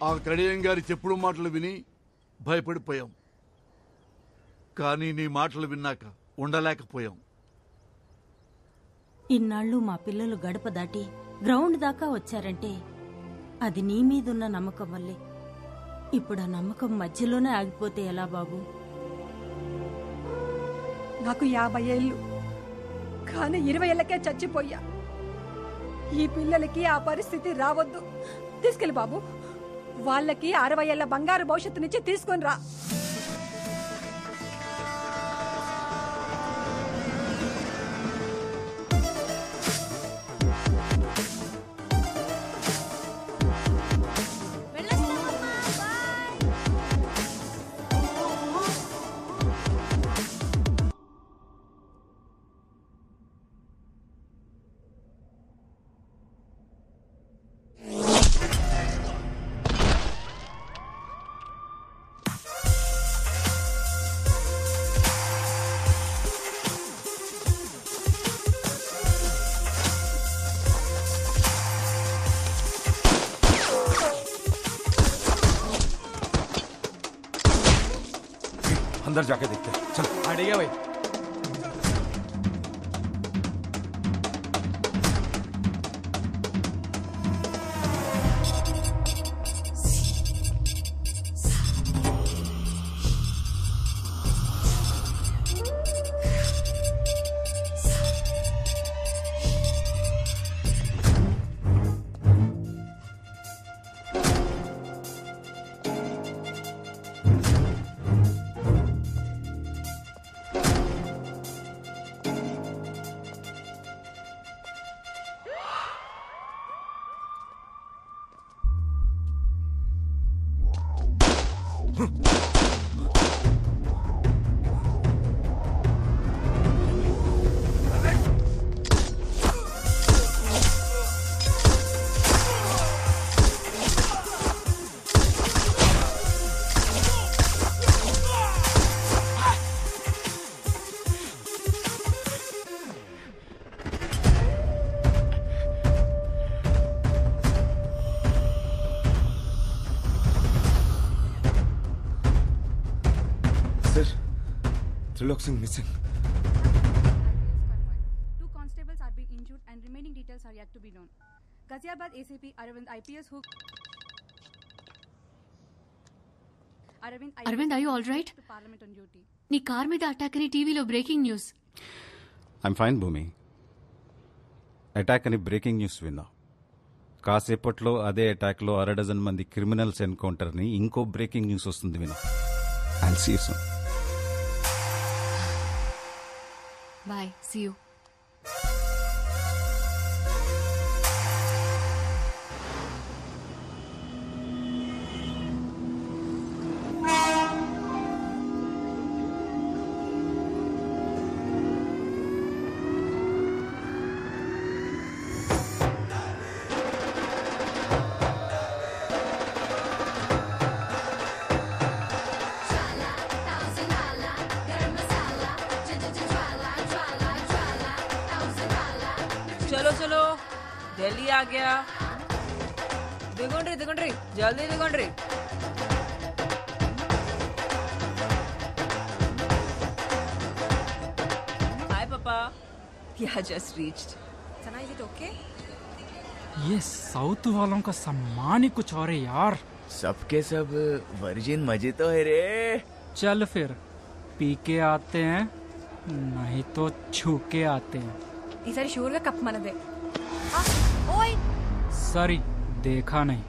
ఆ కడియం గారి చెప్పుడు మాటలు విని భయపడిపోయాం. కానీ నీ మాటలు విన్నాక ఉండలేకపోయాం. ఇన్నాళ్ళు మా పిల్లలు గడప దాటి గ్రౌండ్ దాకా వచ్చారంటే అది నీ మీదున్న నమ్మకం వల్లే. ఇప్పుడు ఆ నమ్మకం మధ్యలోనే ఆగిపోతే ఎలా బాబు? నాకు 50 ఏళ్ళు, కానీ 20 ఏళ్ళకే చచ్చిపోయా. ఈ పిల్లలకి ఆ పరిస్థితి రావద్దు. తీసుకెళ్ళి బాబు, వాళ్ళకి 60 ఏళ్ల బంగారు భవిష్యత్తు నుంచి తీసుకొని రా. अंदर जाके देखते हैं। चल अड़ेगा भाई। Trilok Singh missing. 2 constables are being injured and remaining details are yet to be known. Ghaziabad ACP Arvind IPS who Arvind, are you all right? Parliament on duty. నీ కార్ మీద అటాక్ అని టీవీలో బ్రేకింగ్ న్యూస్. ఐమ్ ఫైన్ భూమి. అటాక్ అని బ్రేకింగ్ న్యూస్ విన్నా. కాసేపట్లో అదే అటాక్లో 6 మంది క్రిమినల్స్ ఎన్కౌంటర్ అని ఇంకో బ్రేకింగ్ న్యూస్ వస్తుంది విన్నా. I'll see you soon. Bye. See you. गाड़ी आ गया। दिगुंड्री जल्दी दिगुंड्री। हाय पापा। Yeah, just reached. Sana, is it okay? ये साउथ वालों का सम्मान ही कुछ और है यार। सबके सब वर्जिन मजे तो है रे। चल फिर पी के आते हैं, नहीं तो छू के आते हैं। ఈసారి షూర్ గా కప్ మనదే. ఓయ్ सॉरी, देखा नहीं।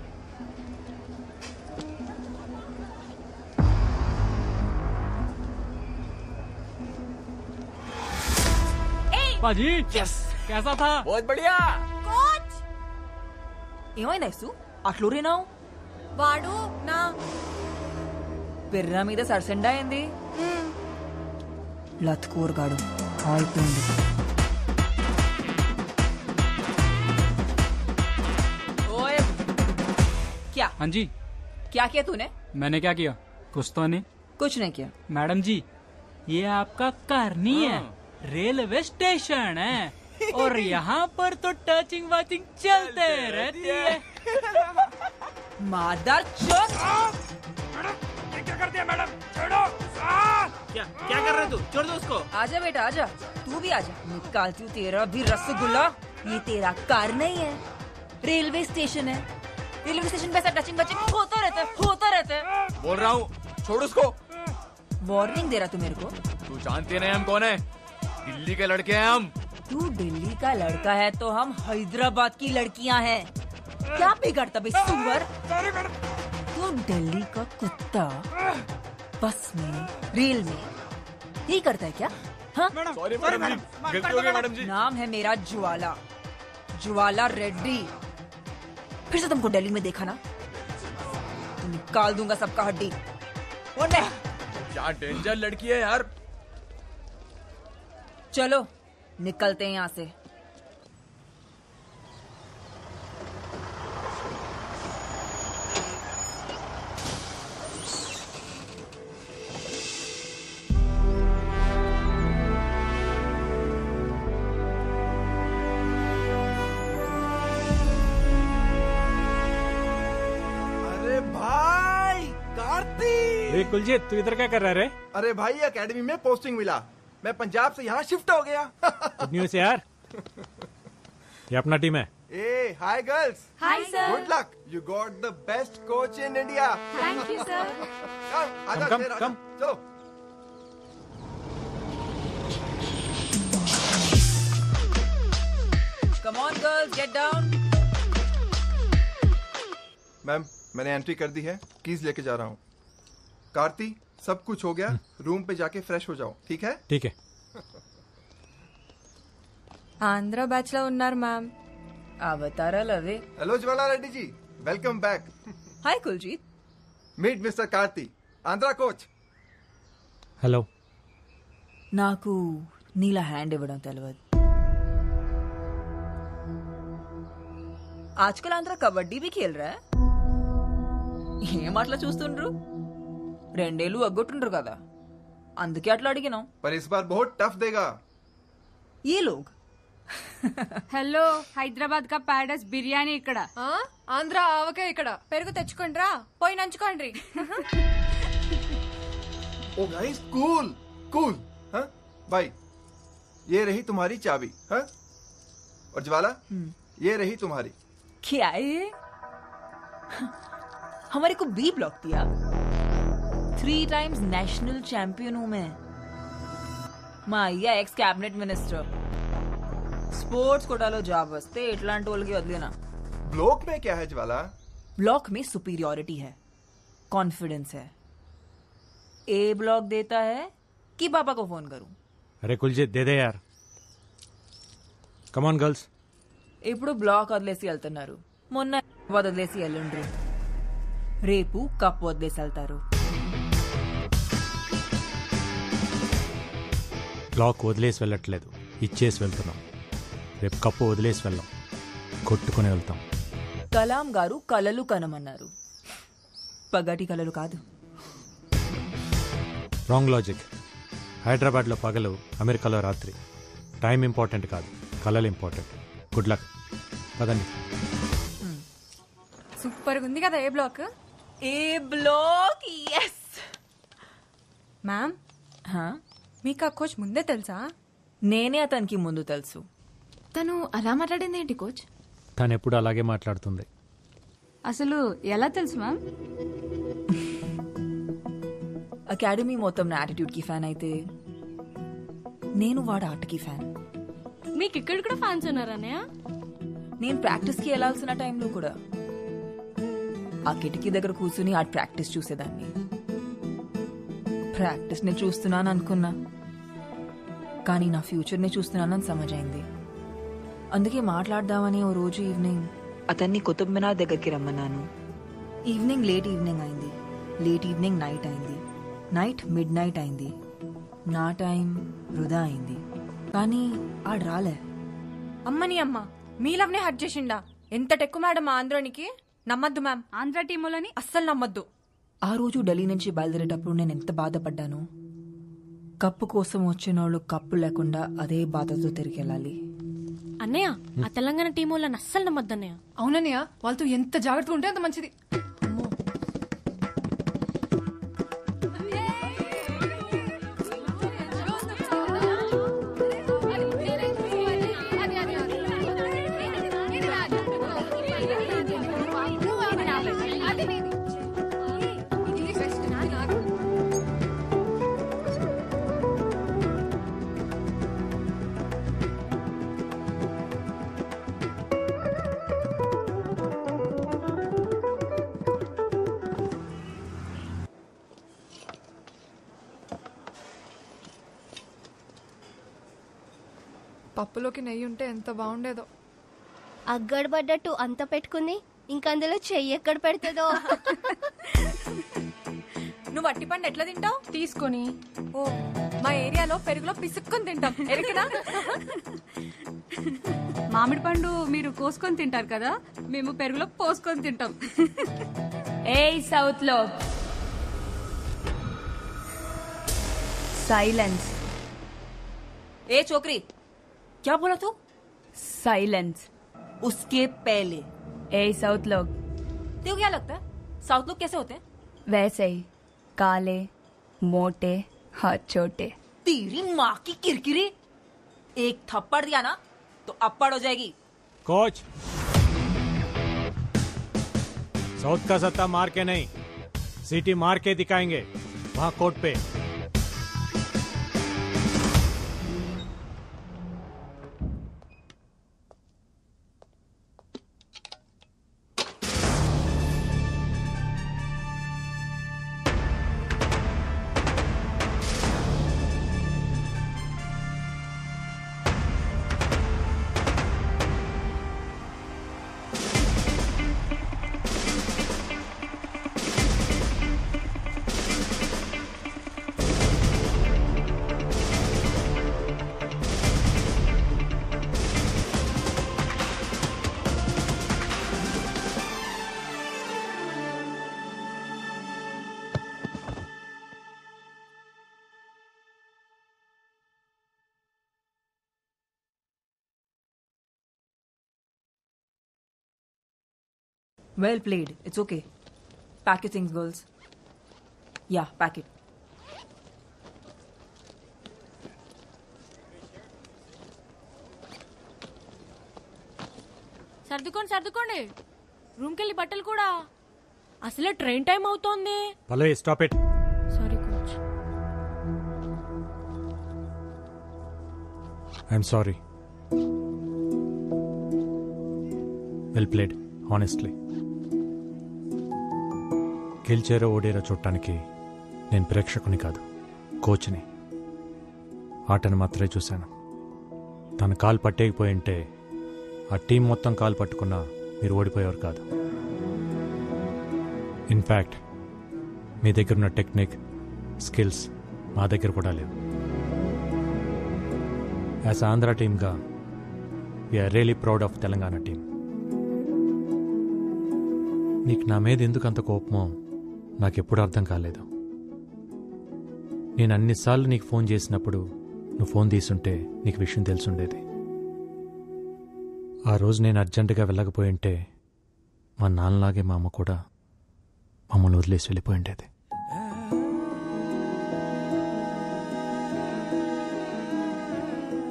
पाजी यस, कैसा था? बहुत बढ़िया। కోచ్ ఏమైంది ఐసు? అట్లూరినావు? వాడు నా పిర్ర మీద సరసెండా అయింది. లత్కూర్గాడు అయిపోయింది. ओए क्या? हाँ जी। क्या किया तूने? मैंने क्या किया? कुछ तो नहीं। कुछ नहीं किया। मैडम जी, ये आपका घर नहीं है, रेलवे स्टेशन है और यहाँ पर तो टचिंग वाचिंग चलते रहती है। मादर चोद! क्या कर दिया मैडम? छोड़ो! क्या कर रहे तू? छोड़ दो उसको। आजा बेटा आजा, तू भी आजा। निकालती हूँ तेरा भी रसगुल्ला। ये तेरा कार नहीं है, रेलवे स्टेशन है। रेलवे स्टेशन पे ऐसा टचिंग बचिंग होता रहता है। बोल रहा हूँ, छोड़ उसको। वार्निंग दे रहा तू मेरे को? तू जानती नहीं हम कौन है? दिल्ली के लड़के हैं हम। तू दिल्ली का लड़का है तो हम हैदराबाद की लड़कियां हैं। क्या बिगड़ता बे सुअर? तू दिल्ली का कुत्ता बस में रेल में यही करता है क्या? हाँ? सॉरी मैडम जी, गलती हो गई मैडम जी। नाम है मेरा ज्वाला रेड्डी। फिर से तुमको दिल्ली में देखा ना तो निकाल दूंगा सबका हड्डी। क्या डेंजर लड़की है यार। चलो निकलते हैं यहाँ से। अरे भाई कार्तिक! कुलजीत, तू इधर क्या कर रहा है? अरे भाई एकेडमी में पोस्टिंग मिला, मैं पंजाब से यहाँ शिफ्ट हो गया। गुड न्यूज़ यार। ये अपना टीम है। ए hi girls. Hi sir. Good luck, you got the best coach in India. Thank you sir. Come आजा कम, शेर, आजा। कम। चलो। Come on girls, get down. Ma'am मैंने एंट्री कर दी है, कीज लेके जा रहा हूँ। कार्ती, सब कुछ हो गया, रूम पे जाके फ्रेश हो जाओ, ठीक है? ठीक है। ఆంధ్ర బ్యాచ్ లో ఉన్నారు మ్యామ్. అవతారాలు అవే. Hello Jwala Reddy ji, welcome back. Hi Kuljeet. Meet mister Karthi, Andhra coach. Hello. నాకు నీలా హ్యాండ్ ఇవ్వడం తెలియదు. ఆజ్కల్ ఆంధ్ర కబడ్డీ भी खेल रहा है. ఏం అట్లా చూస్తుండ్రు? 2 ఏళ్ళు అగ్గొట్టుండ్రు కదా, అందుకే అట్లా అడిగినాం. पर इस बार बहुत टफ देगा ये लोग। హలో, హైదరాబాద్ కా ప్యారడైస్ బిర్యానీ ఇక్కడ. ఆంధ్ర ఆవకాయ ఇక్కడ. పెరుగు తెచ్చుకోండి రా, పోయి నంచుకోండి. ओ गाइस कूल कूल। हाँ भाई, ये रही तुम्हारी चाबी। हाँ, और ज्वाला ये रही तुम्हारी। क्या है? हमारे को बी ब्लॉक दिया। 3 टाइम्स नेशनल चैंपियन हूं मैं। माया एक्स कैबिनेट मिनिस्टर। स्पोर्ट्स कोटालो जाब वस्ते इटलांट टोल के वदलेना। ब्लॉक में क्या है ज्वाला? ब्लॉक में सुपीरियोरिटी है, कॉन्फिडेंस है। ए ब्लॉक देता है कि पापा को फोन करूं? अरे कुलजीत, दे दे यार। Come on girls. ఇప్పుడు బ్లాక్ వదిలేసి వెళ్తున్నారు, మొన్న వదిలేసి వెళ్ళండ్రు, రేపు కప్ వదిలేసి వెళ్తారు. బ్లాక్ వదిలేసి వెళ్ళట్లేదు, ఇచ్చేసి వెళ్తున్నాం. రేపు కప్పు వదిలేసి వెళ్ళాం, కొట్టుకుని వెళ్తాం. కలాం గారు కలలు కనమన్నారు, పగటి కలలు కాదు. Wrong logic. హైదరాబాద్లో పగలు, అమెరికాలో రాత్రి. టైం ఇంపార్టెంట్ కాదు, కలలు ఇంపార్టెంట్. Good luck. పదండి. సూపర్ ఉంది కదా ఏ బ్లాక్. ఏ బ్లాక్. ఎస్ మ్యామ్, మీకు ఆ కోచ్ ముందే తెలుసా? నేనే అతనికి ముందు తెలుసు. తను అలా మాట్లాడింది ఏంటి కోచ్? తను ఎప్పుడు అలాగే మాట్లాడుతుంది. అసలు ఎలా తెలుసు మ్యామ్? అకాడమీ మొత్తం నా యాటిట్యూడ్ కి ఫ్యాన్ అయితే నేను వాడు ఆటకి ఫ్యాన్. మీకు ఇక్కడ కూడా ఫ్యాన్స్ ఉన్నారన్నయ్య? నేను ప్రాక్టీస్ కి వెళ్లాల్సిన టైంలో కూడా ఆ కిటికీ దగ్గర కూర్చుని ఆట ప్రాక్టీస్ చూసేదాన్ని. ప్రాక్టీస్ ని చూస్తున్నాను అనుకున్నా, కానీ నా ఫ్యూచర్ ని చూస్తున్నానని సమజైంది. అందుకే మాట్లాడదామని ఓ రోజు ఈవినింగ్ అతన్ని కుతుబ్ మినార్ దగ్గరికి రమ్మన్నాను. ఈవినింగ్ లేట్ ఈవినింగ్ అయింది, లేట్ ఈవినింగ్ నైట్ అయింది, నైట్ మిడ్ నైట్ అయింది. నా టైం వృధా అయింది, కానీ ఆడు రాలే. అమ్మని అమ్మ, మీ లవ్నే హట్ చేసిండా? ఎంత టెక్కు మేడం మా ఆంధ్రానికి. నమ్మద్దు మ్యామ్, ఆంధ్ర టీములని అస్సలు నమ్మద్దు. ఆ రోజు ఢిల్లీ నుంచి బయలుదేరేటప్పుడు నేను ఎంత బాధపడ్డాను. కప్పు కోసం వచ్చినోళ్ళు కప్పు లేకుండా అదే బాధతో తిరిగి వెళ్ళాలి. అన్నయ్య, ఆ తెలంగాణ టీం వాళ్ళని అస్సలు నమ్మద్దు అన్నయ్య. అవునన్నయ్య, వాళ్ళతో ఎంత జాగ్రత్తగా ఉంటే అంత మంచిది. పప్పులోకి నెయ్యి ఉంటే ఎంత బాగుండేదో. అగ్గడబడ్డట్టు అంత పెట్టుకుంది, ఇంకందులో చెయ్యి ఎక్కడ పెడుతుందో. నువ్వు అట్టి పండు ఎట్లా తింటావు? తీసుకొని. ఓ, మా ఏరియాలో పెరుగులో పిసుక్కొని తింటాం, ఎరికినా? మామిడి పండు మీరు కోసుకొని తింటారు కదా, మేము పెరుగులో పోసుకొని తింటాం. ఏయ్ సౌత్ లో साइलेंस। ए छोकरी, क्या बोला तू? साइलेंस। उसके पहले। ए साउथ लोग। तेरे को क्या लगता है साउथ लोग कैसे होते हैं? वैसे ही, काले, मोटे, हाथ छोटे। तेरी माँ की किरकिरी, एक थप्पड़ दिया ना तो अप्पड़ हो जाएगी। कोच, साउथ का सत्ता मार के नहीं, सीटी मार के दिखाएंगे वहां कोर्ट पे। Well played. It's okay. Pack your things, girls. Yeah, pack it. సర్దుకోండి రూమ్ కెళ్ళి బట్టలు కూడా. అసలే ట్రైన్ టైం అవుతోంది. Pallavi, stop it. Sorry coach. I'm sorry. Well played, honestly. గెలిచారో ఓడేరో చూడటానికి నేను ప్రేక్షకుని కాదు, కోచ్ని. ఆటను మాత్రమే చూశాను. తన కాలు పట్టేకపోయి ఉంటే ఆ టీం మొత్తం కాలు పట్టుకున్నా మీరు ఓడిపోయేవారు కాదు. ఇన్ఫ్యాక్ట్ మీ దగ్గర ఉన్న టెక్నిక్, స్కిల్స్ మా దగ్గర కూడా లేవు. యాజ్ ఆంధ్ర టీమ్గా we are really proud of Telangana team. నీకు నా మీద ఎందుకు అంత కోపమో నాకెప్పుడు అర్థం కాలేదు. నేను అన్నిసార్లు నీకు ఫోన్ చేసినప్పుడు నువ్వు ఫోన్ తీసుంటే నీకు విషయం తెలుసుండేది. ఆ రోజు నేను అర్జెంటుగా వెళ్ళకపోయింటే మా నాన్నలాగే మా అమ్మ కూడా మమ్మల్ని వదిలేసి వెళ్ళిపోయి ఉండేది.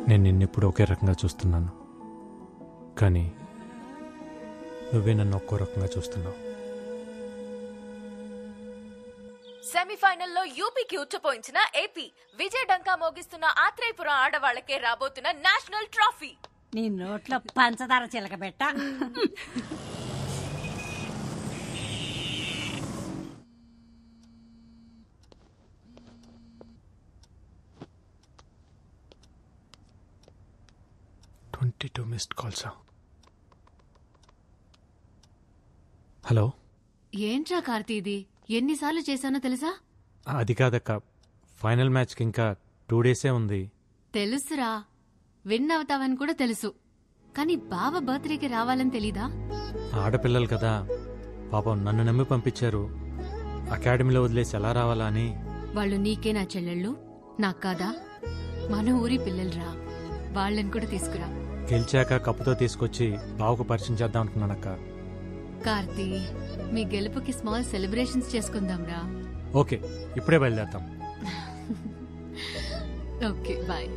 నేను నిన్నెప్పుడు ఒకే రకంగా చూస్తున్నాను, కానీ నువ్వే నన్ను ఒక్కో రకంగా చూస్తున్నావు. సెమీఫైనల్లో యూపీకి ఉచ్చపోయించిన ఏపీ, విజయ్ డంకా మోగిస్తున్న ఆత్రేయపురం ఆడవాళ్లకే రాబోతున్న నేషనల్ ట్రోఫీ. నీ నోట్లో పంచదార చిలకబెట్ట. Missed calls. హలో, ఏంట్రా కార్తీ ఇది? ఎన్నిసార్లు చేశానో తెలుసా? అది కాదక్క, ఫైనల్ మ్యాచ్కి ఇంకా 2 days ఉంది. తెలుసురా, విన్ అవుతావని కూడా తెలుసు, కానీ బావ బర్త్డేకి రావాలని తెలీదా? ఆడపిల్లలు కదా పాపం, నన్ను నమ్మి పంపించారు. అకాడమీలో వదిలేసి ఎలా రావాలా అని. వాళ్ళు నీకే నా చెల్లెళ్ళు, నాకు కాదా? మన ఊరి పిల్లలురా, వాళ్ళని కూడా తీసుకురా. గెలిచాక కప్పుతో తీసుకొచ్చి బావకు పరిచయం చేద్దాం అనుకున్నానక్క. కార్తీ, మీ గెలుపుకి స్మాల్ సెలబ్రేషన్స్ చేసుకుందాంరా. ఓకే, ఇప్పుడే బయలుదేరతాం. Okay, bye.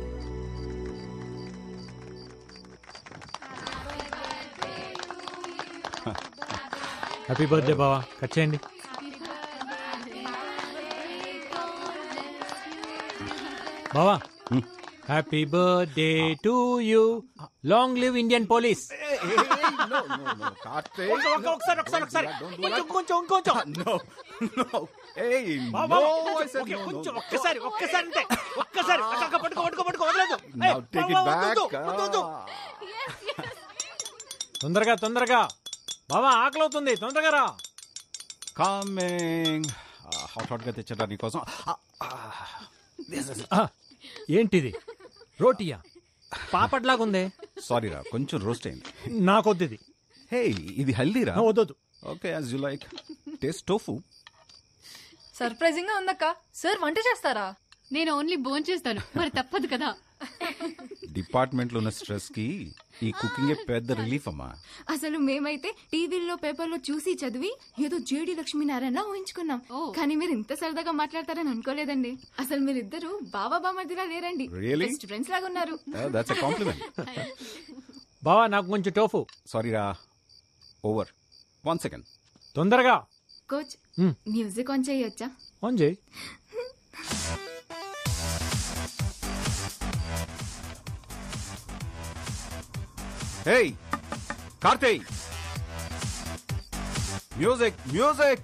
హ్యాపీ బర్త్డే బావా, కట్ చేయండి. బావా, happy birthday to you, long live Indian police. తొందరగా తొందరగా బావా, ఆకలవుతుంది, తొందరగా రా. కమింగ్. హాట్ గా తెచ్చడా నీకోసం. ఏంటిది, రోటీయా? పాపట్లాగుందే. సారీ రా, కొంచెం రోస్ట్ అయింది. నాకొద్దు ఇది. హే, ఇది హెల్దీ రా. వద్దు. Okay, as you like. Taste tofu. Surprising గా ఉందక్క. సార్ వంట చేస్తారా? నేను ఓన్లీ భోంచేస్తాను, మరి తప్పదు కదా. డిపార్ట్మెంట్ లో ఉన్న స్ట్రెస్ కి ఈ కుకింగ్ పెద్ద రిలీఫ్ అమ్మా. అసలు మేమైతే టీవీలో పేపర్లో చూసి చదివి ఏదో జేడి లక్ష్మీనారాయణ ఊహించుకున్నాం, కానీ మీరు ఇంత సరదాగా మాట్లాడతారని అనుకోలేదండి. అసలు మీరిద్దరు బావా బామర్దిలా లేరండి, Really? బెస్ట్ ఫ్రెండ్స్ లాగా ఉన్నారు. That's a compliment. బావా, నాకు కొంచెం టోఫు. సారీ రా, ఓవర్. 1 second. తొందరగా. కోచ్, మ్యూజిక్ ఆన్ చేయొచ్చా? ఆన్ చేయి. Hey Karthik, music music.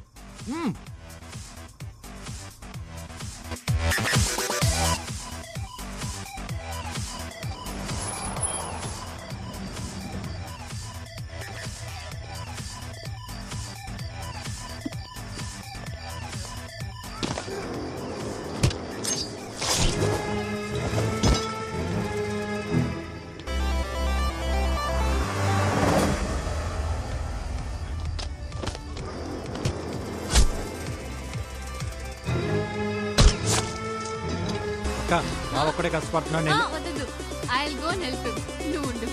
బావ ఒక్కడే కష్టపడుతున్నాను నేను. వద్దు, I will go and help him. నువ్వు ఉండు.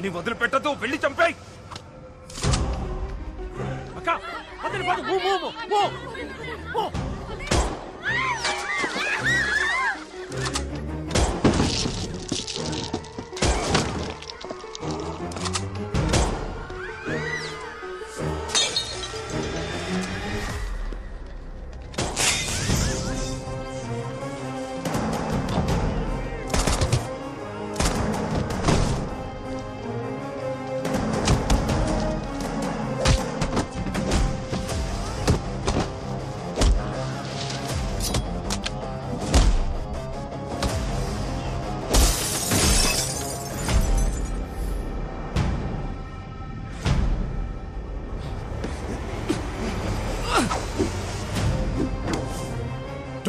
వాడిని వదిలిపెట్టదు, వెళ్ళి చంపేయ్. అక్క వదిలిపోదు, move move move move.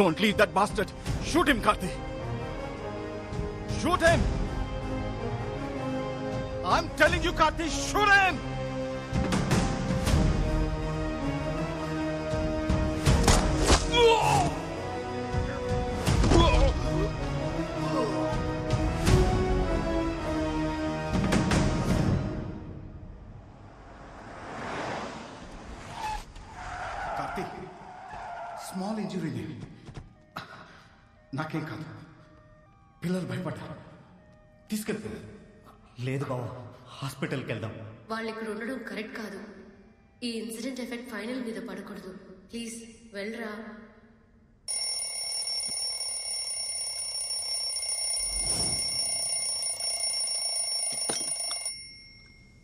Don't leave that bastard. Shoot him, Karthi. Shoot him. I'm telling you, Karthi, shoot him. Karthi, small injury. నాకేం కాదు, పిల్లలు భయపడ్డారు, తీసుకెళ్ళిపోయారు. లేదు బావ, హాస్పిటల్కి వెళ్దాం. వాళ్ళు ఇక్కడ ఉండడం కరెక్ట్ కాదు. ఈ ఇన్సిడెంట్ ఎఫెక్ట్ ఫైనల్ మీద పడకూడదు. ప్లీజ్ వెళ్ళరా.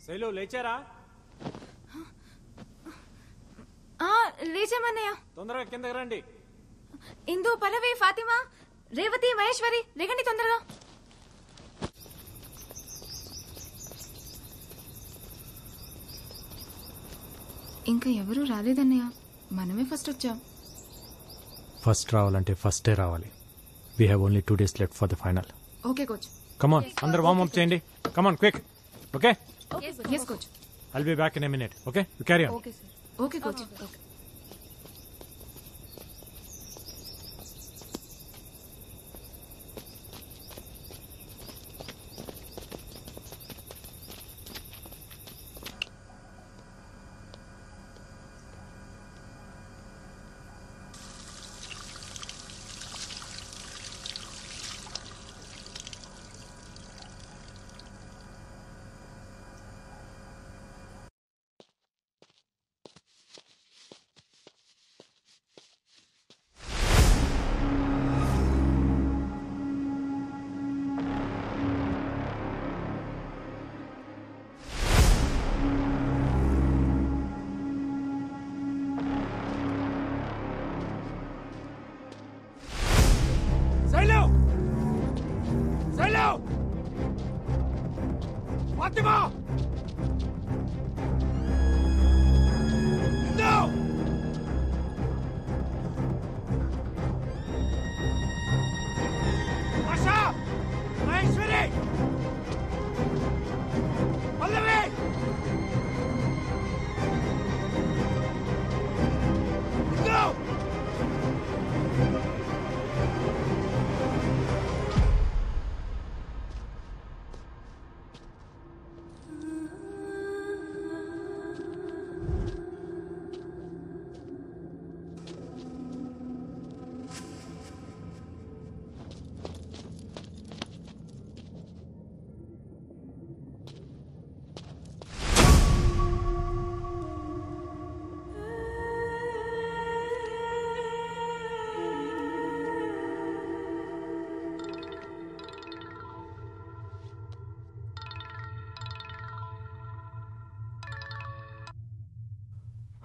శైలు లేచారా? లేచామన్నయ్య. తొందరగా కిందకి రండి. ఇందు, పల్లవి, ఫాతిమా, రేవతి, మహేశ్వరి, రేగండి తొందరగా. ఇంకా ఎవరూ రాలేదన్నయ్య, మనమే ఫస్ట్ వచ్చాం. ఫస్ట్ రావాలంటే ఫస్టే రావాలి. We have only 2 days left for the final. Okay coach. Come on, అందరు వార్మ్ అప్ చేయండి. Come on quick. Okay, yes coach. I'll be back in a minute. Okay, you carry on. Okay sir. Okay coach. Okay. Fatima! Indu! Asha! Maheshwari! Pallavi! Indu!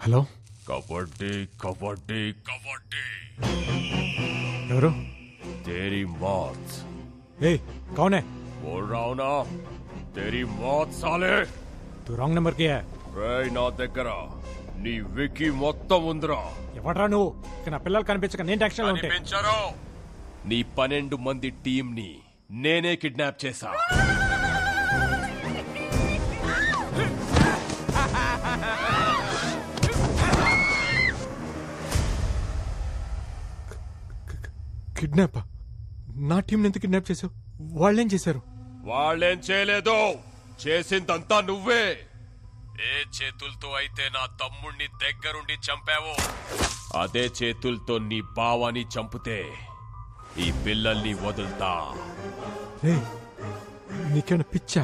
Hello, kabaddi kabaddi kabaddi. ఎవరు? तेरी मौत. ए कौन है? बोल रहा हूं ना, तेरी मौत साले. तू रॉन्ग नंबर किया है. రేయ్ నా దగ్గర నీ వికీ మొత్తం ఉందిరా. ఎవడ్రా నువ్వు? ఇక నా పిల్లలు కనిపించక నేను టెన్షన్ లో ఉంటే. కనిపించరు. నీ 12 మంది టీం ని నేనే కిడ్నాప్ చేశా. కిడ్నాప్? నా టీం ఎందుకు కిడ్నాప్ చేసావు? వాళ్ళేం చేశారు? వాళ్ళేం చేయలేదు, చేసిందంతా నువ్వే. ఏ చేతులతో అయితే నా తమ్ముణ్ణి దగ్గరుండి చంపావో అదే చేతులతో నీ బావని చంపితే ఈ పిల్లల్ని వదులుతా. నీకేమైనా పిచ్చా?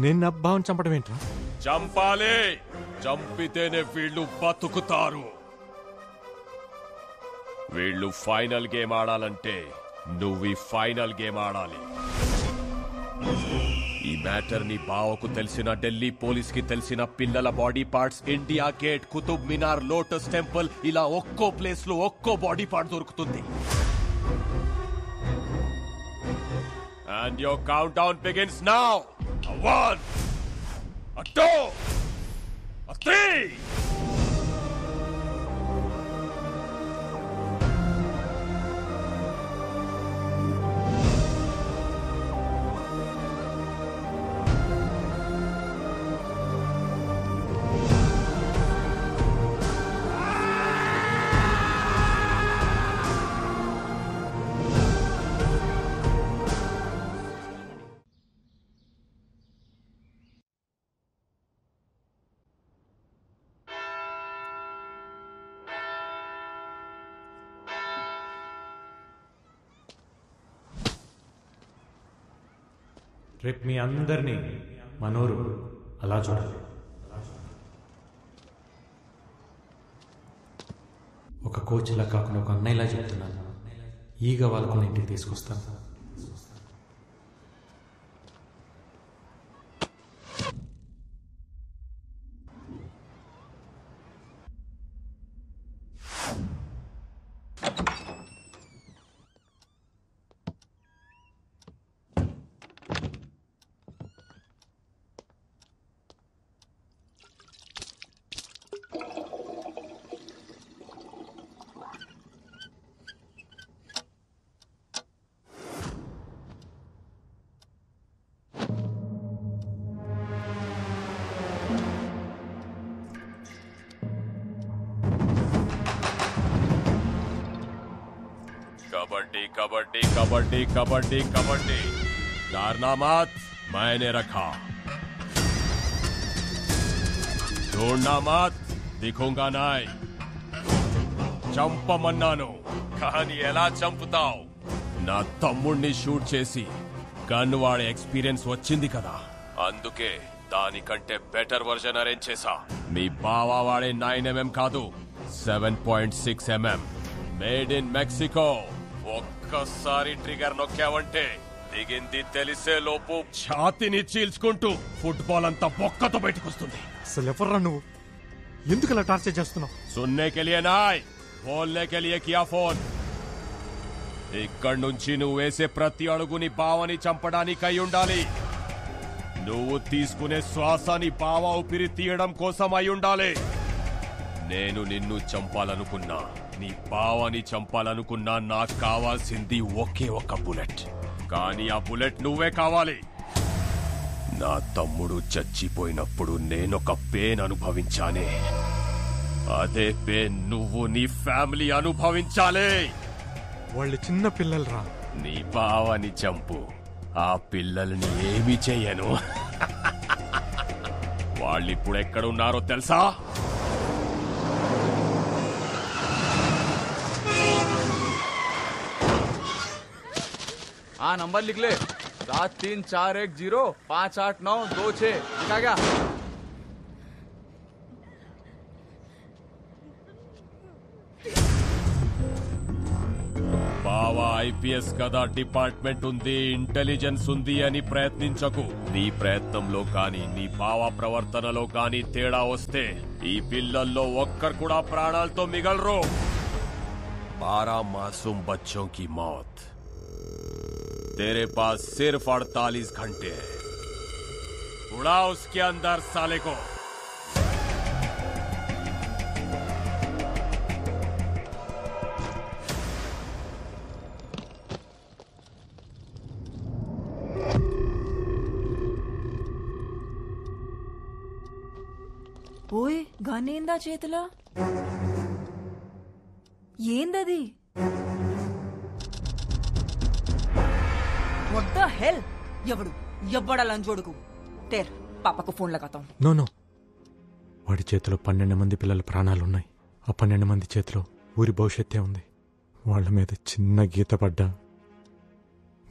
నేను నా బావని చంపడం ఏంట్రా? చంపాలి. చంపితేనే వీళ్ళు బతుకుతారు. వీళ్ళు ఫైనల్ గేమ్ ఆడాలంటే నువ్వు ఈ ఫైనల్ గేమ్ ఆడాలి. ఈ మ్యాటర్ నీ బావకు తెలిసిన, ఢిల్లీ పోలీస్ కి తెలిసిన, పిల్లల body parts India Gate, Qutub Minar, lotus temple ఇలా ఒక్కో ప్లేస్ లో ఒక్కో బాడీ పార్ట్ దొరుకుతుంది. And your countdown begins now. A 1, a 2, a 3. రేపు మీ అందరినీ మనోరు అలా చూడాలి. ఒక కోచ్ ఇలా కాకుండా ఒక అన్నయ్యలా చెప్తున్నాను. ఈగ వాళ్ళకున్న ఇంటికి తీసుకొస్తాను. कबड्डी कबड्डी कबड्डी कबड्डी कबड्डी कारनामात मैंने रखा. ढूंढना मत, दिखूंगा नहीं. చంపమన్నాను కానీ ఎలా చంపుతావు? నా తమ్ముణ్ణి షూట్ చేసి గన్ వాడే ఎక్స్పీరియన్స్ వచ్చింది కదా, అందుకే దానికంటే బెటర్ వర్జన్ అరేంజ్ చేశా. మీ బావా వాడే 9mm కాదు, 7.6mm మేడ్ ఇన్ మెక్సికో. ఒక్కసారి ట్రిగర్ నొక్కావంటే దిగింది తెలిసే లోపు ఛాతిని చీల్చుకుంటూ ఫుట్బాల్ అంతా బొక్కతో బయటకొస్తుంది. అసలు ఎవర్రా నువ్వు? ఎందుకు ఇలా టార్చర్ చేస్తున్నావు? సున్నే కే లియే నాయ్, బోల్నే కే లియే కియా ఫోన్. ఇక్కడి నుంచి నువ్వు వేసే ప్రతి అడుగుని బావని చంపడానికి అయి ఉండాలి. నువ్వు తీసుకునే శ్వాసని బావ ఊపిరి తీయడం కోసం అయి ఉండాలి. నేను నిన్ను చంపాలనుకున్నా, నీ బావని చంపాలనుకున్నా నాకు కావాల్సింది ఒకే ఒక బుల్లెట్. కానీ ఆ బుల్లెట్ నువ్వే కావాలి. నా తమ్ముడు చచ్చిపోయినప్పుడు నేనొక పెయిన్ అనుభవించానే, అదే పెయిన్ నువ్వు నీ ఫ్యామిలీ అనుభవించాలి. వాళ్ళు చిన్న పిల్లలరా. నీ బావని చంపు, ఆ పిల్లల్ని ఏమి చెయ్యను. వాళ్ళిప్పుడు ఎక్కడున్నారో తెలుసా? हाँ नंबर लिख ले, 7341058926. लिखा क्या? బావా ఐపీఎస్ కదా, డిపార్ట్మెంట్ ఉంది, ఇంటెలిజెన్స్ ఉంది అని ప్రయత్నించకు. నీ ప్రయత్నంలో కానీ నీ బావా ప్రవర్తనలో కానీ తేడా వస్తే ఈ పిల్లల్లో ఒక్కరు కూడా ప్రాణాలతో మిగలరు. 12 मासूम बच्चों की मौत. तेरे पास सिर्फ 48 घंटे हैं. उड़ा उसके अंदर साले को. ఓయ్ గనేందా చేతులా? ఏందది? What the hell? ఎవడు ये बड़ा లంచోడుకు तेर पापा को फोन लगाता हूँ. నో వాడి చేతిలో 12 మంది పిల్లల ప్రాణాలున్నాయి. ఆ 12 మంది చేతిలో ఊరి భవిష్యత్తే ఉంది. వాళ్ళ మీద చిన్న గీత పడ్డా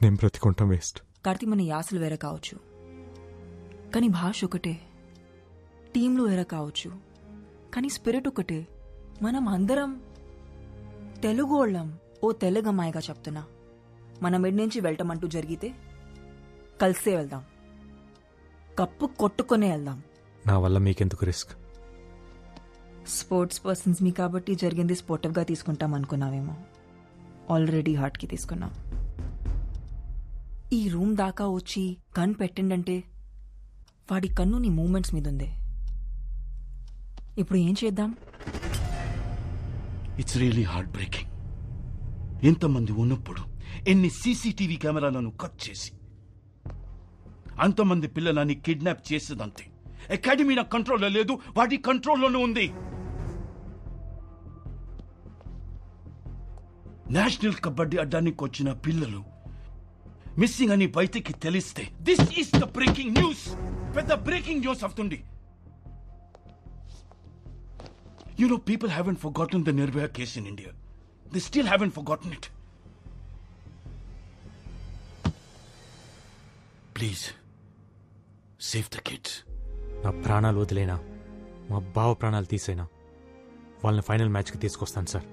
నేను బ్రతికుంటాం వేస్ట్. కార్తీ మన యాసలు వేరే కావచ్చు, కానీ భాష ఒకటే. టీంలు వేరే కావచ్చు, కానీ స్పిరిట్ ఒకటే. మనం అందరం తెలుగు వాళ్ళం. ఓ తెలుగు అమ్మాయిగా చెప్తున్నా, మన మిడ్ నుంచి వెళ్ళటమంటూ జరిగితే కలిసే వెళ్దాం, కప్పు కొట్టుకునే వెళ్దాం. నా వల్ల మీకెందుకు రిస్క్? స్పోర్ట్స్ పర్సన్స్ మీ కాబట్టి జరిగింది స్పోర్టివ్గా తీసుకుంటాం అనుకున్నావేమో. ఆల్రెడీ హార్ట్కి తీసుకున్నాం. ఈ రూమ్ దాకా వచ్చి గన్ పెట్టిండంటే వాడి కన్ను నీ మూమెంట్స్ మీద ఉంది. ఇప్పుడు ఏం చేద్దాం? It's really heart breaking. ఎంతమంది ఉన్నప్పుడు ఎన్ని సీసీటీవీ కెమెరాలను కట్ చేసి అంతమంది పిల్లలని కిడ్నాప్ చేసేదంతే. అకాడమీ నా కంట్రోల్లో లేదు, వాటి కంట్రోల్లోనే ఉంది. నేషనల్ కబడ్డీ అడ్డానికి వచ్చిన పిల్లలు మిస్సింగ్ అని బయటికి తెలిస్తే this is the breaking news. పెద్ద బ్రేకింగ్ న్యూస్ అవుతుంది. You know, people haven't forgotten the Nirbhaya case in India. They still haven't forgotten it. Please, save the kids. నా ప్రాణాలు వదిలేనా, మా బావ ప్రాణాలు తీసేనా, వాళ్ళని ఫైనల్ మ్యాచ్కి తీసుకొస్తాను సార్.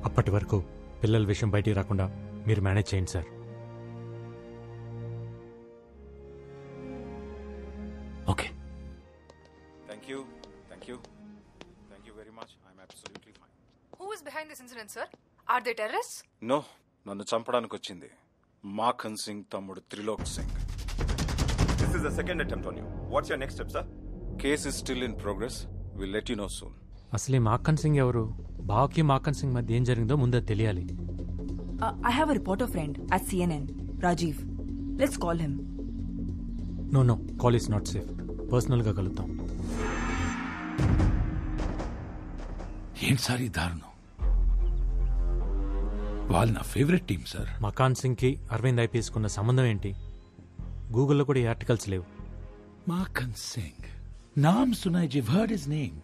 అప్పటి వరకు పిల్లల విషయం బయటికి రాకుండా మీరు మేనేజ్ చేయండి sir. Okay. Thank you. Thank you. Thank you very much. I'm absolutely fine. Who is behind this incident, sir? Are they terrorists? No, నన్ను చంపడానికి వచ్చింది మాఖన్ సింగ్ తమ్ముడు Trilok Singh. This is the second attempt on you. What's your next step, sir? Case is still in progress. We'll let you know soon. అసలు ఈ మాఖన్ సింగ్ ఎవరు? బావకి మాఖన్ సింగ్ మధ్య ఏం జరిగిందో ముందే తెలియాలి. I have a reporter friend at CNN, Rajiv. Let's call him. No, call is not safe. పర్సనల్గా కలుద్దాం. ఏం సార్ ఈ దారుణం? వాళ్ళు నా ఫేవరెట్ టీం సార్. మకాన్ సింగ్ కి అరవింద్ ఐపీఎస్ కున్న సంబంధం ఏంటి? గూగుల్లో కూడా ఈ ఆర్టికల్స్ లేవు. మాఖన్ సింగ్ నామ్ సునాయ్ జీ, heard his name.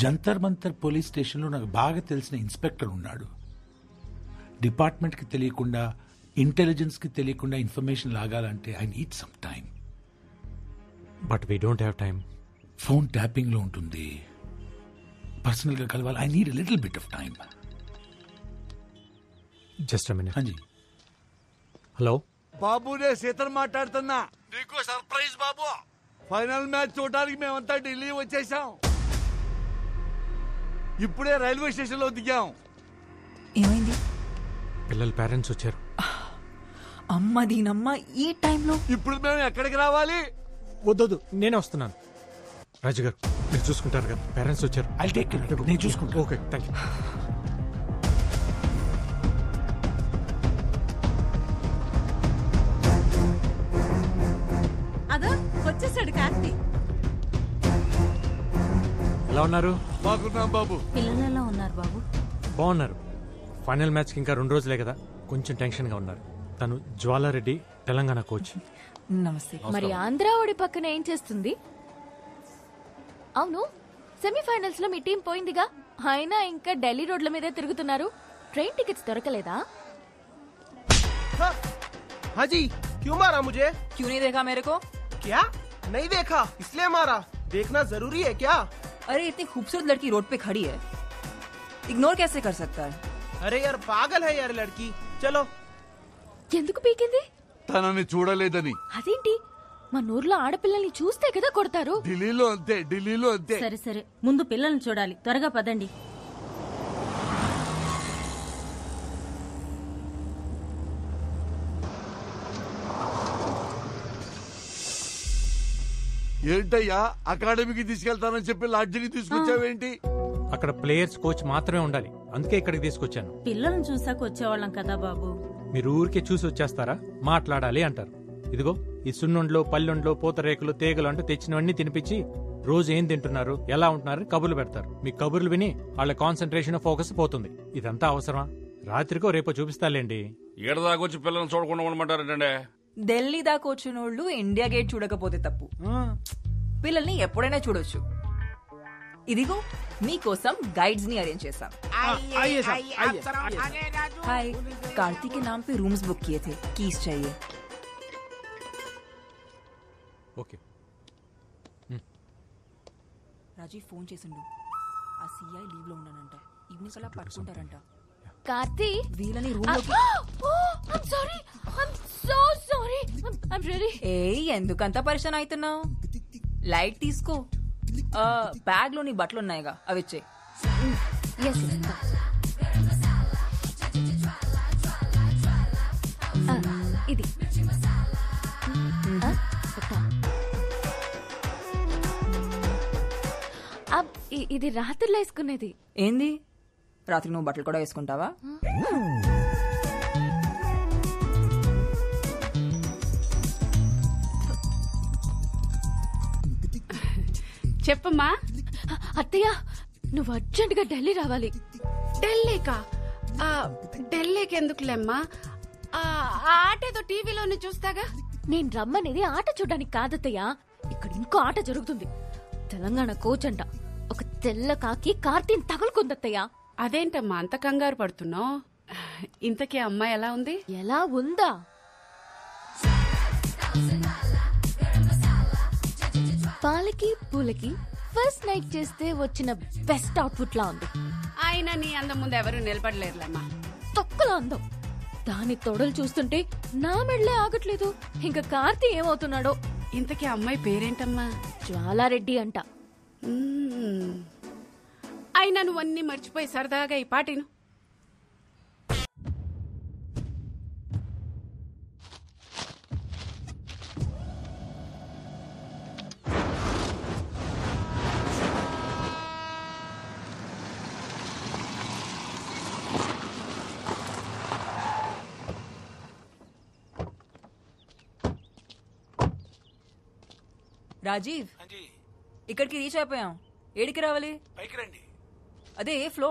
Jantar Mantar police స్టేషన్లో నాకు బాగా తెలిసిన ఇన్స్పెక్టర్ ఉన్నాడు. డిపార్ట్మెంట్కి తెలియకుండా, ఇంటెలిజెన్స్కి తెలియకుండా ఇన్ఫర్మేషన్ లాగాలంటే I need some time. But we don't have time. Phone ట్యాపింగ్లో ఉంటుంది. పర్సనల్గా కలవాలి. I need little bit of time. Just a minute. హాంజీ. హలో బాబు, నేను సీతను మాట్లాడుతున్నా. నీకు సర్ప్రైజ్ బాబు. ఫైనల్ మ్యాచ్ చూడడానికి మేమంతా ఢిల్లీ వచ్చేసాం. ఇప్పుడే రైల్వే స్టేషన్ లో దిగాం. ఏమైంది? పిల్లల పేరెంట్స్ వచ్చారు. అమ్మ దీనమ్మ, ఈ టైంలో ఇప్పుడు మేము ఎక్కడికి రావాలి? వద్దొద్దు, నేనే వస్తున్నాను. రాజు గారు మీరు చూసుకుంటారు కదా, పేరెంట్స్ వచ్చారు. I take care. నేను చూసుకుంటా. Okay, thank you. అదో వచ్చేసాడు కార్తీ. ఎలా ఉన్నారు? బాగున్నాం బాబు. పిల్లలు ఎలా ఉన్నారు బాబు? బాగున్నారు. ఫైనల్ మ్యాచ్కి ఇంకా 2 రోజులే కదా, కొంచెం టెన్షన్గా ఉన్నారు. తను జ్వాలారెడ్డి, తెలంగాణ కోచ్. నమస్తే. మరి ఆంధ్రావుడి పక్కన ఏం చేస్తుంది? అవును, సెమీఫైనల్స్ లో మీ టీం పోయిందిగా, అయినా ఇంకా ఢిల్లీ రోడ్ల మీదే తిరుగుతున్నారు. ట్రైన్ టికెట్స్ దొరకలేదా? हाँ जी, क्यों मारा मुझे? क्यों नहीं देखा मेरे को? क्या नहीं देखा इसलिए मारा? देखना जरूरी है क्या? अरे इतनी खूबसूरत लड़की रोड पे खड़ी है, इग्नोर कैसे कर सकता है? अरे यार पागल है यार लड़की. चलो. ఎందుకు పీకింది? తనని చూడలేదని. అదేంటి, మన ఊర్లో ఆడపిల్లల్ని చూస్తే కదా కొడతారు. ఢిల్లీలో అంతే, ఢిల్లీలో అంతే. సరే సరే, ముందు పిల్లల్ని చూడాలి, త్వరగా పదండి. ఏంటయ్యా, అకాడమీకి తీసుకెళ్తానని చెప్పి లాడ్జికి తీసుకొచ్చావేంటి? అక్కడ ప్లేయర్స్ కోచ్ మాత్రమే ఉండాలి, అందుకే ఇక్కడికి తీసుకొచ్చాను. పిల్లల్ని చూసాక వచ్చేవాళ్ళం కదా బాబు. మీరు ఊరికే చూసి వచ్చేస్తారా? మాట్లాడాలి అంటారు. ఇదిగో ఈ సున్నుండ్లో, పల్లెండ్లో, పూతరేకులు, తీగలు అంటూ తెచ్చినవన్నీ తినిపించి రోజు ఏం తింటున్నారు, ఎలా ఉంటున్నారు కబుర్లు పెడతారు. మీ కబుర్లు విని వాళ్ళ కాన్సన్ట్రేషన్ ఫోకస్ పోతుంది. ఇదంతా అవసరమా? రాత్రికో రేపో చూపిస్తాలేండి. ఏడదాకొచ్చి పిల్లల్ని చూడకుండా ఉండమంటారంటే ఢిల్లీ దాకా వచ్చిన వాళ్ళు ఇండియా గేట్ చూడకపోతే తప్పు. పిల్లల్ని ఎప్పుడైనా చూడొచ్చు. ఇదిగో మీకోసం गाइड्स नी अरेंज చేశాం. हाय, कार्तिक के नाम पे रूम्स बुक किए थे, कीज चाहिए. ఓకే. రాజీవ్ ఫోన్ చేసిండు. ఆ సిఐ లీవ్ లో ఉన్నానంట. ఈవినింగ్ కల్లా పట్టుకుంటారంట. కార్తీ వీళ్ళని రూమ్ లోకి ఏ ఎందుకంత పరిశాన్ అవుతున్నావు? లైట్ తీసుకో. బ్యాగ్ లో నీ బట్టలు ఉన్నాయిగా, అవి ఇచ్చే. ఇది ఇది రాత్రిలో వేసుకునేది. ఏంది, రాత్రి నువ్వు బట్టలు కూడా వేసుకుంటావా? చెప్పమ్మా. అత్తయ్య, నువ్వు అర్జెంటుగా ఢిల్లీ రావాలి. ఢిల్లీకా? ఢిల్లీకి ఎందుకులేమ్మా, ఆట ఏదో టీవీలోనే చూస్తాగా. నేను రమ్మనేది ఆట చూడడానికి కాదత్తయ్య, ఇక్కడ ఇంకో ఆట జరుగుతుంది. తెలంగాణ కోచ్ అంట, ఒక తెల్ల కాకి కార్తీని తగులుకుందత్తయ్య. అదేంటమ్మా అంత కంగారు పడుతున్నావు? ఇంతకీ అమ్మాయి ఎలా ఉంది? ఎలా ఉందా? పాలకి పూలకి ఫస్ట్ నైట్ చేస్తే వచ్చిన బెస్ట్ అవుట్ఫుట్ లా ఉంది. ఆయన నీ అందం ముందు ఎవరు నిలబడలేరులేమ్మా. తొక్కలా అందం. దాని తొడలు చూస్తుంటే నా మెడలే ఆగట్లేదు. ఇంకా కార్తీ ఏమవుతున్నాడో. ఇంతకీ అమ్మాయి పేరేంటమ్మా? జ్వాలారెడ్డి అంట. అయినా నువ్వన్నీ మర్చిపోయి సరదాగా ఈ పాటిను. రాజీవ్, ఇక్కడికి రీచ్ అయిపోయాం. ఏడికి రావాలి? పైకి రండి. అదే ఏ ఫ్లో?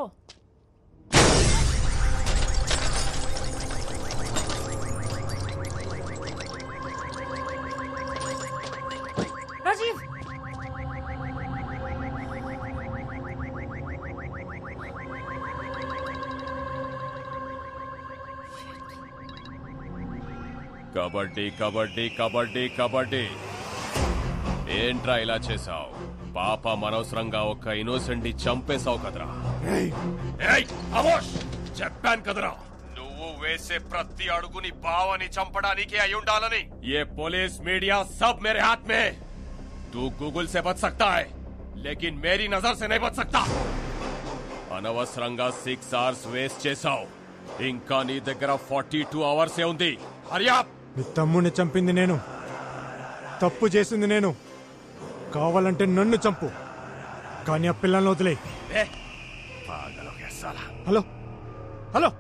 రాజీవ్, కబడ్డీ కబడ్డీ కబడ్డీ కబడ్డీ. ఏంట్రా ఇలా చేసావు? పాప అనవసరంగా ఒక ఇన్నోసెంట్ ని చంపేశావు కదరా. చెప్పాను కదరా, నువ్వు వేసే ప్రతి అడుగుని బావని చంపడానికి అయి ఉండాలని. ये पुलिस मीडिया सब मेरे हाथ में. तू गूगल से बच सकता है, लेकिन मेरी नजर से नहीं बच सकता. అనవసరంగా 6 hours వేస్ట్ చేశావు. ఇంకా నీ దగ్గర 42 hours ఉంది. హరియా. నీ తమ్ముని చంపింది నేను, తప్పు చేసింది నేను. కావాలంటే నన్ను చంపు, కానీ ఆ పిల్లల్ని వదిలే. హలో హలో,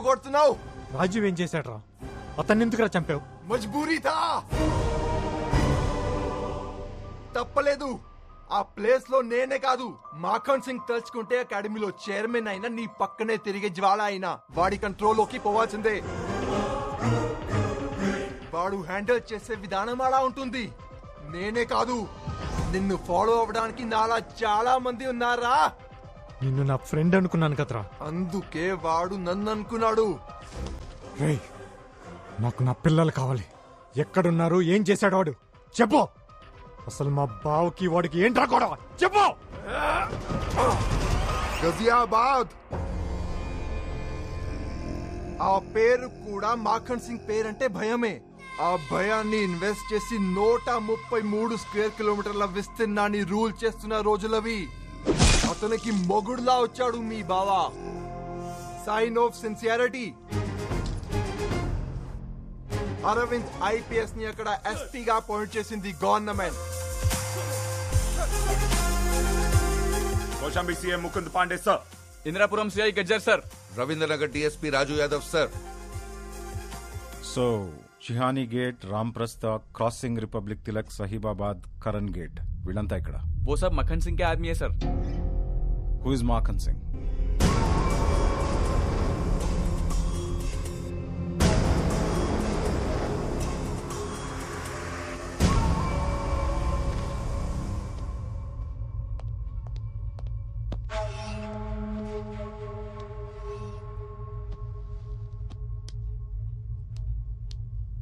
కొడుతున్నావు? రాజీవ్ ఏం చేశాడ్రా? అతన్ని ఎందుకురా చంపావు? మజ్బూరీ థా, తప్పలేదు. ఆ ప్లేస్ లో నేనే కాదు, మాఖన్ సింగ్ తలుచుకుంటే అకాడమీలో చైర్మన్ అయినా నీ పక్కనే తిరిగే జ్వాల అయినా వాడి కంట్రోల్లోకి పోవాల్సిందే. వాడు హ్యాండిల్ చేసే విధానం అలా ఉంటుంది. నేనే కాదు, నిన్ను ఫాలో అవ్వడానికి నాలా చాలా మంది ఉన్నారా. నిన్ను నా ఫ్రెండ్ అనుకున్నాను కదరా, అందుకే వాడు నన్ను అనుకున్నాడు. రేయ్, నాకు నా పిల్లలు కావాలి. ఎక్కడున్నారు? ఏం చేశాడు వాడు? చెప్పు. అసలు మా బావకి వాడికి ఏంట్రా గొడవ? చెప్పు. గజియాబాద్. ఆ పేరు కూడా మాఖన్ సింగ్ పేరంటే భయమే. ఆ భయాన్ని ఇన్వెస్ట్ చేసి 133 స్క్వేర్ కిలోమీటర్ల విస్తీర్ణాన్ని రూల్ చేస్తున్న రోజులవి. అతనికి మొగుడులా వచ్చాడు మీ బావా. Sign of sincerity. Arvind IPS ని అక్కడ ఎస్పీగా అపాయింట్ చేసింది government. Kaushambi CM Mukund Pandey sir. Indirapuram CI Gajjar sir. Ravindranagar DSP Raju Yadav sir. So Shihani gate, Ramprastha, crossing, republic Tilak, Sahibabad, Karan gate వీళ్ళంతా ఇక్కడ. वो सब मक्खन सिंह के आदमी है sir. Who is Makhan Singh?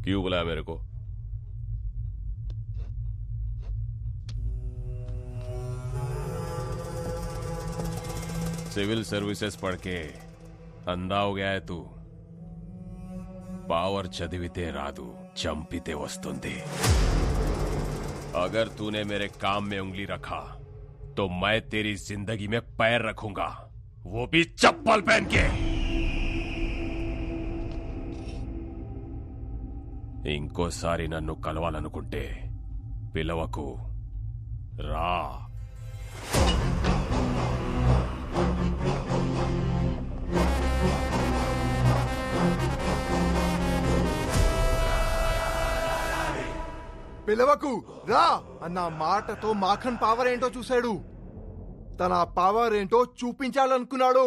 क्यों बुलाया मेरे को? सिविल सर्विसेज पढ़ के अंधा हो गया है तू. पावर चदिविते रादू चंपिते वस्तुंदी. अगर तूने मेरे काम में उंगली रखा तो मैं तेरी जिंदगी में पैर रखूंगा, वो भी चप्पल पहन के. ఇంకోసారి నన్ను కలవాలనుకుంటే పిలవకు, రా. పిలవకు రా అన్న మాటతో మాఖన్ పవర్ ఏంటో చూశాడు. తన పవర్ ఏంటో చూపించాలనుకున్నాడు.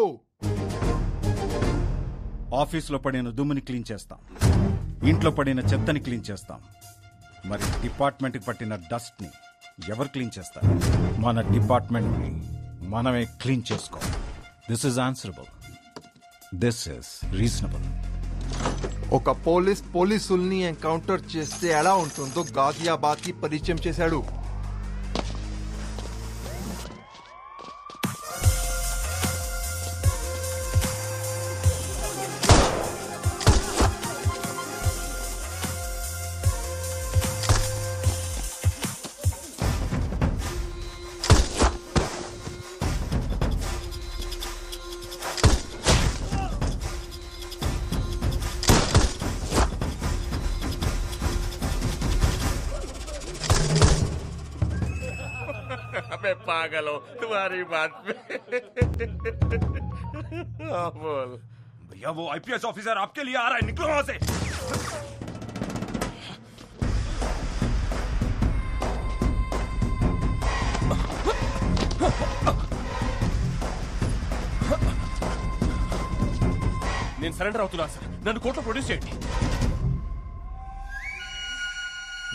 ఆఫీస్లో పడిన దుమ్ముని క్లీన్ చేస్తాం, ఇంట్లో పడిన చెత్తని క్లీన్ చేస్తాం. మరి డిపార్ట్మెంట్కి పట్టిన డస్ట్ ని ఎవరు క్లీన్ చేస్తారు? మన డిపార్ట్మెంట్ ని మనమే క్లీన్ చేసుకోవాలి. This is answerable. This is reasonable. ఒక పోలీసుల్ని ఎన్కౌంటర్ చేస్తే ఎలా ఉంటుందో గాజియాబాద్ కి పరిచయం చేశాడు. मैं पागल हूँ तुम्हारी बात पे. बोल भैया वो आईपीएस ऑफिसर आपके लिए आ रहा है, निकलो वहां से. నేను సరెండర్ అవుతున్నా సార్, నన్ను కోర్టులో ప్రొడ్యూస్ చేయండి.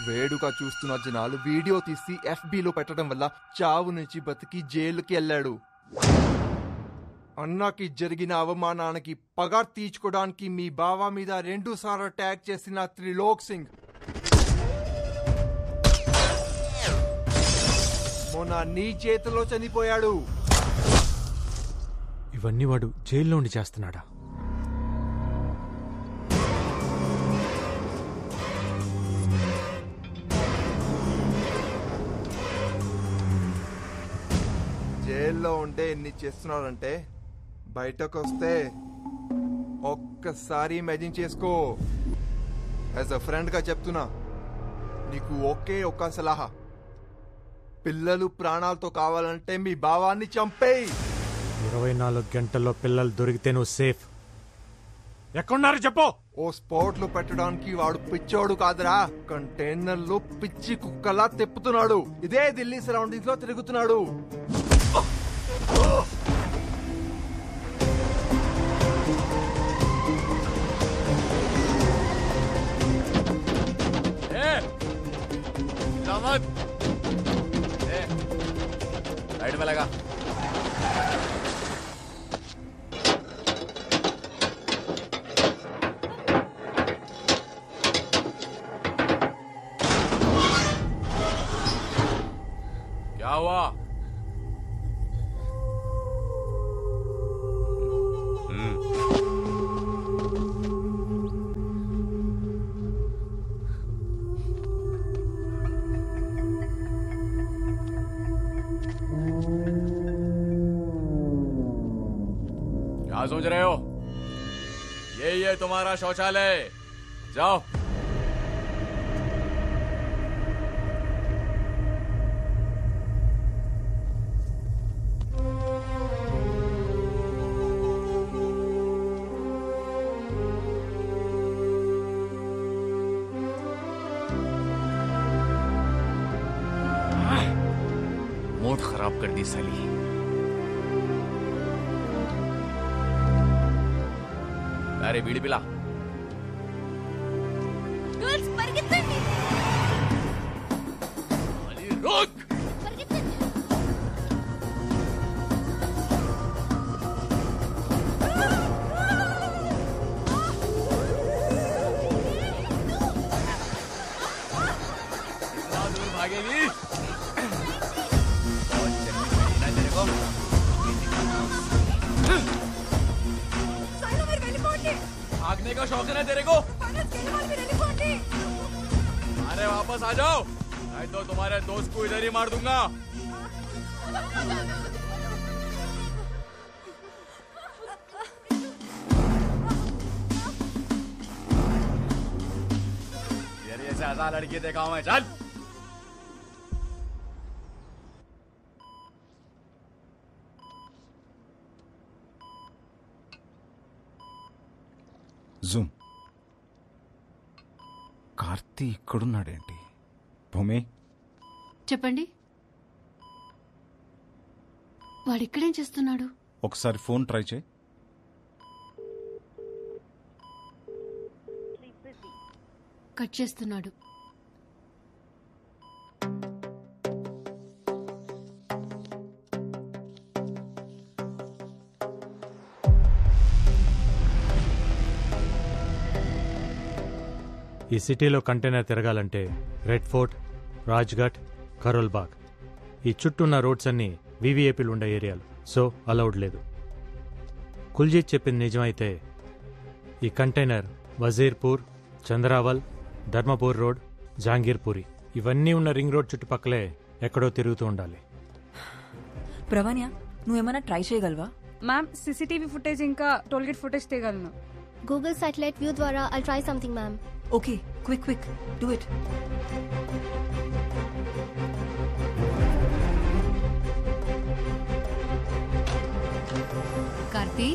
వేడుక చూస్తున్న జనాలు వీడియో తీసి ఎఫ్బీలో పెట్టడం వల్ల చావు నుంచి బతికి జైలుకి వెళ్ళాడు. అన్నకి జరిగిన అవమానానికి పగ తీర్చుకోవడానికి మీ బావ మీద 2 సార్లు అటాక్ చేసిన త్రిలోక్ సింగ్ మొన్న నీ చేతిలో చనిపోయాడు. ఇవన్నీ వాడు జైల్లో ఉండి చేస్తున్నాడా? జైల్లో ఉంటే ఎన్ని చేస్తున్నాడంటే బయటకు వస్తే ఒక్కసారి ఇమాజిన్ చేసుకో. యాజ్ అ ఫ్రెండ్ గా చెప్తున్నా, నీకు ఒకే ఒక్క సలహా, పిల్లలు ప్రాణాలతో కావాలంటే మీ భావాన్ని చంపేయి. 24 గంటల్లో పిల్లలు దొరికితే నువ్వు సేఫ్. ఎక్కడున్నారు చెప్పు. ఓ స్పోర్ట్ లో పెట్టడానికి వాడు పిచ్చోడు కాదురా, కంటైనర్ లో పిచ్చి కుక్కలా తిప్పుతున్నాడు. ఇదే ఢిల్లీ సరౌండింగ్స్ లో తిరుగుతున్నాడు. साइड में लगा. क्या हुआ? क्या सोच रहे हो? यही है तुम्हारा शौचालय, जाओ। मूड खराब कर दी साली। अरे बीड़ी पिला। रुक। दूर भागेगी। भागने का शौक है ना तेरे को? अरे वापस आ जाओ, नहीं तो तुम्हारे दोस्त को इधर ही मार दूंगा। ये से आजा लड़की देखा हूं मैं, चल। జూమ్. కార్తీ ఇక్కడున్నాడేంటి? భూమి, చెప్పండి. వాడు ఇక్కడేం చేస్తున్నాడు? ఒకసారి ఫోన్ ట్రై చేయి. కట్ చేస్తున్నాడు. ఈ సిటీలో కంటైనర్ తిరగాలంటే రెడ్ ఫోర్ట్, రాజ్ఘాట్, కరోల్ బాగ్, ఈ చుట్టూ ఉన్న రోడ్స్ అన్నీ వీవీఐపీలు ఉండే ఏరియాలు, సో అలౌడ్ లేదు. కుల్జీత్ చెప్పింది నిజమైతే ఈ కంటైనర్ వజీర్పూర్, చంద్రావల్, ధర్మపూర్ రోడ్, జాంగీర్పూరి ఇవన్నీ ఉన్న రింగ్ రోడ్ చుట్టుపక్కలే ఎక్కడో తిరుగుతూ ఉండాలి. ప్రవణ్య, నువ్వేమైనా ట్రై చేయగలవా? మ్యామ్, సీసీటీవీ ఫుటేజ్ ఇంకా టోల్గేట్ ఫుటేజ్ తీయగలను. గూగుల్ సాటిలైట్ వ్యూ ద్వారా I'll try something ma'am. Okay, quick quick do it. Karthi,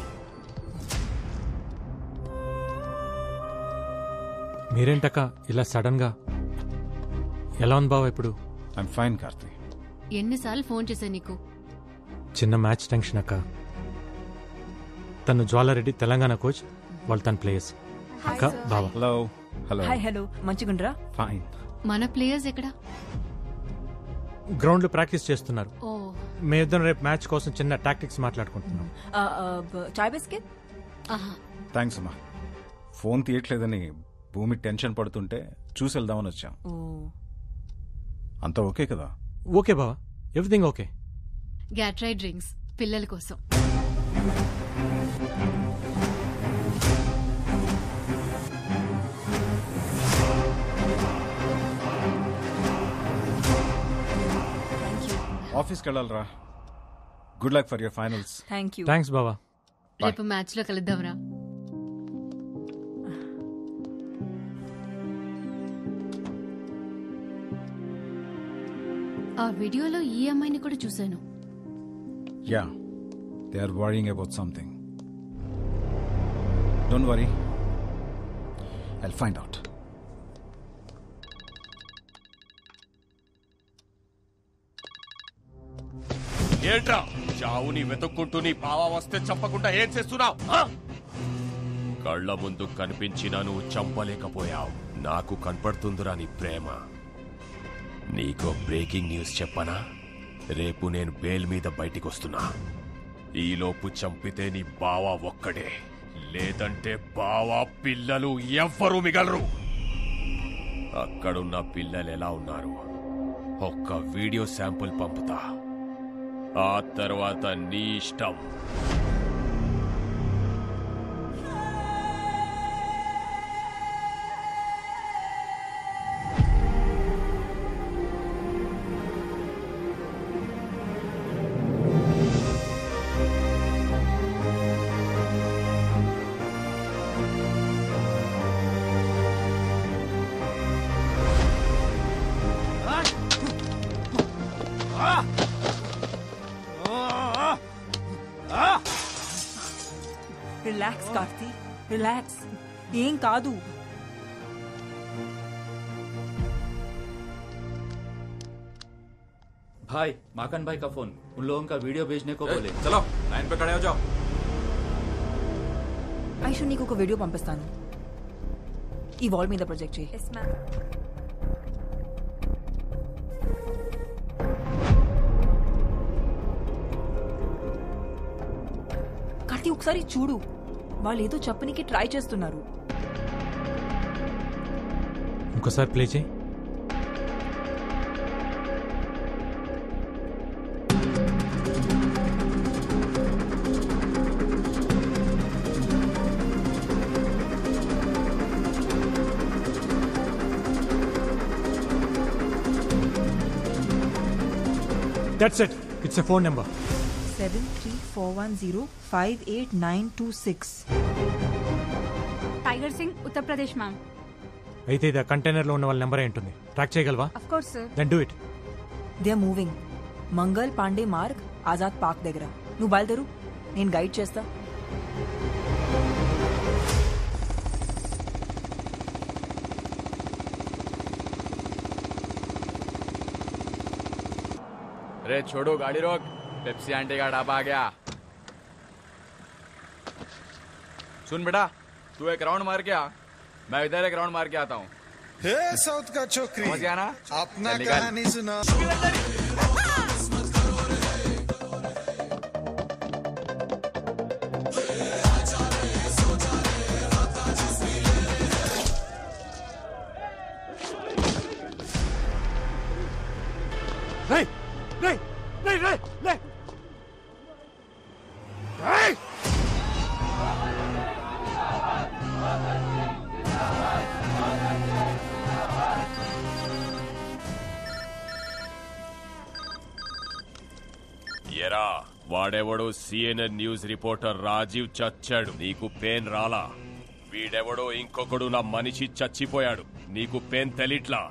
మీరేంటక్క ఇలా సడన్ గా? ఎలా ఉంది బావ ఇప్పుడు? I'm fine Karthi. ఎన్నిసార్లు ఫోన్ చేశా నీకు? చిన్న మ్యాచ్ టెన్షన్ అక్క. తను జ్వాలారెడ్డి తెలంగాణ కోచ్, వాళ్ళు తన ప్లేయర్స్. అక్క బావ. హలో. హలో. హాయ్. హలో, మంచిగుండ్రా? ఫైన్. మన ప్లేయర్స్ ఎక్కడా? గ్రౌండ్ లో ప్రాక్టీస్ చేస్తున్నారు. ఓ, మేమిద్దరం రేపు మ్యాచ్ కోసం చిన్న టాక్టిక్స్ మాట్లాడుకుంటున్నాం. చాయ్ బిస్కెట్? థ్యాంక్స్ అమ్మా. ఫోన్ తీయట్లేదని భూమి టెన్షన్ పడుతుంటే చూసి వెళ్దామని వచ్చాం. అంతా ఓకే కదా? ఓకే బావా, ఎవ్రీథింగ్ ఓకే. గ్యాట్రై డ్రింక్స్ పిల్లల కోసం. ఆఫీస్కి వెళ్ళాలరా. Good luck for your finals. Thanks బావా. రేపు మ్యాచ్ లో కలుద్దాంరా. ఆ వీడియోలో ఈ అమ్మాయిని కూడా చూశాను. Yeah, they are worrying about something. Don't worry, I'll find out. ఏంట్రా చావుని వెతుక్కుంటూ నీ బావ వస్తే చంపకుండా ఏం చేస్తున్నావు? కళ్ళ ముందు కనిపించినా నువ్వు చంపలేకపోయావు. నాకు కనపడుతుందిరా నీ ప్రేమ. నీకో బ్రేకింగ్ న్యూస్ చెప్పనా? రేపు నేను బెయిల్ మీద బయటికి వస్తున్నా. ఈలోపు చంపితే నీ బావ ఒక్కడే, లేదంటే బావ పిల్లలు ఎవ్వరూ మిగలరు. అక్కడున్న పిల్లలు ఎలా ఉన్నారు ఒక్క వీడియో శాంపుల్ పంపుతా. ఆ తర్వాత నీ ఇష్టం. Relax Karthi, relax. ఏం కాదు. भाई माकन भाई का फोन, उन लोगों का वीडियो भेजने को बोले. चलो लाइन पे खड़े हो जाओ. ఐషు నీకు ఒక వీడియో పంపిస్తాను. ఈ వాల్ మీద ప్రొజెక్ట్ చేయి. కార్తీ ఒకసారి చూడు, వాళ్ళు ఏదో చెప్పనికి ట్రై చేస్తున్నారు. ఇంకోసారి ప్లే చేయి. That's it. It's a phone number. 7341058926. Tiger Singh Uttar Pradesh ma'am. అయితే ఇది కంటైనర్ లో ఉన్న వాళ్ళ నెంబర్ ఉంటుంది. ట్రాక్ చేయగలవా? Of course sir. Then do it. They are moving. Mangal Pandey Marg Azad park దగ్గర. నువ్వు బయలుదేరు, నేను గైడ్ చేస్తా. अरे छोड़ो, गाड़ी रोक. पेप्सी आंटी का ढाबा आ गया. सुन बेटा, तू एक राउंड मार के आ, मैं इधर एक राउंड मार के आता हूँ. हे साउथ का छोकरी, समझ गया ना? अपना चल निकल. कहानी सुना. ఎరా వాడెవడో సిఎన్ఎన్ న్యూస్ రిపోర్టర్ రాజీవ్ చచ్చాడు, నీకు పెయిన్ రాలా? వీడెవడో ఇంకొకడు నా మనిషి చచ్చిపోయాడు, నీకు పెయిన్ తెలిట్లా?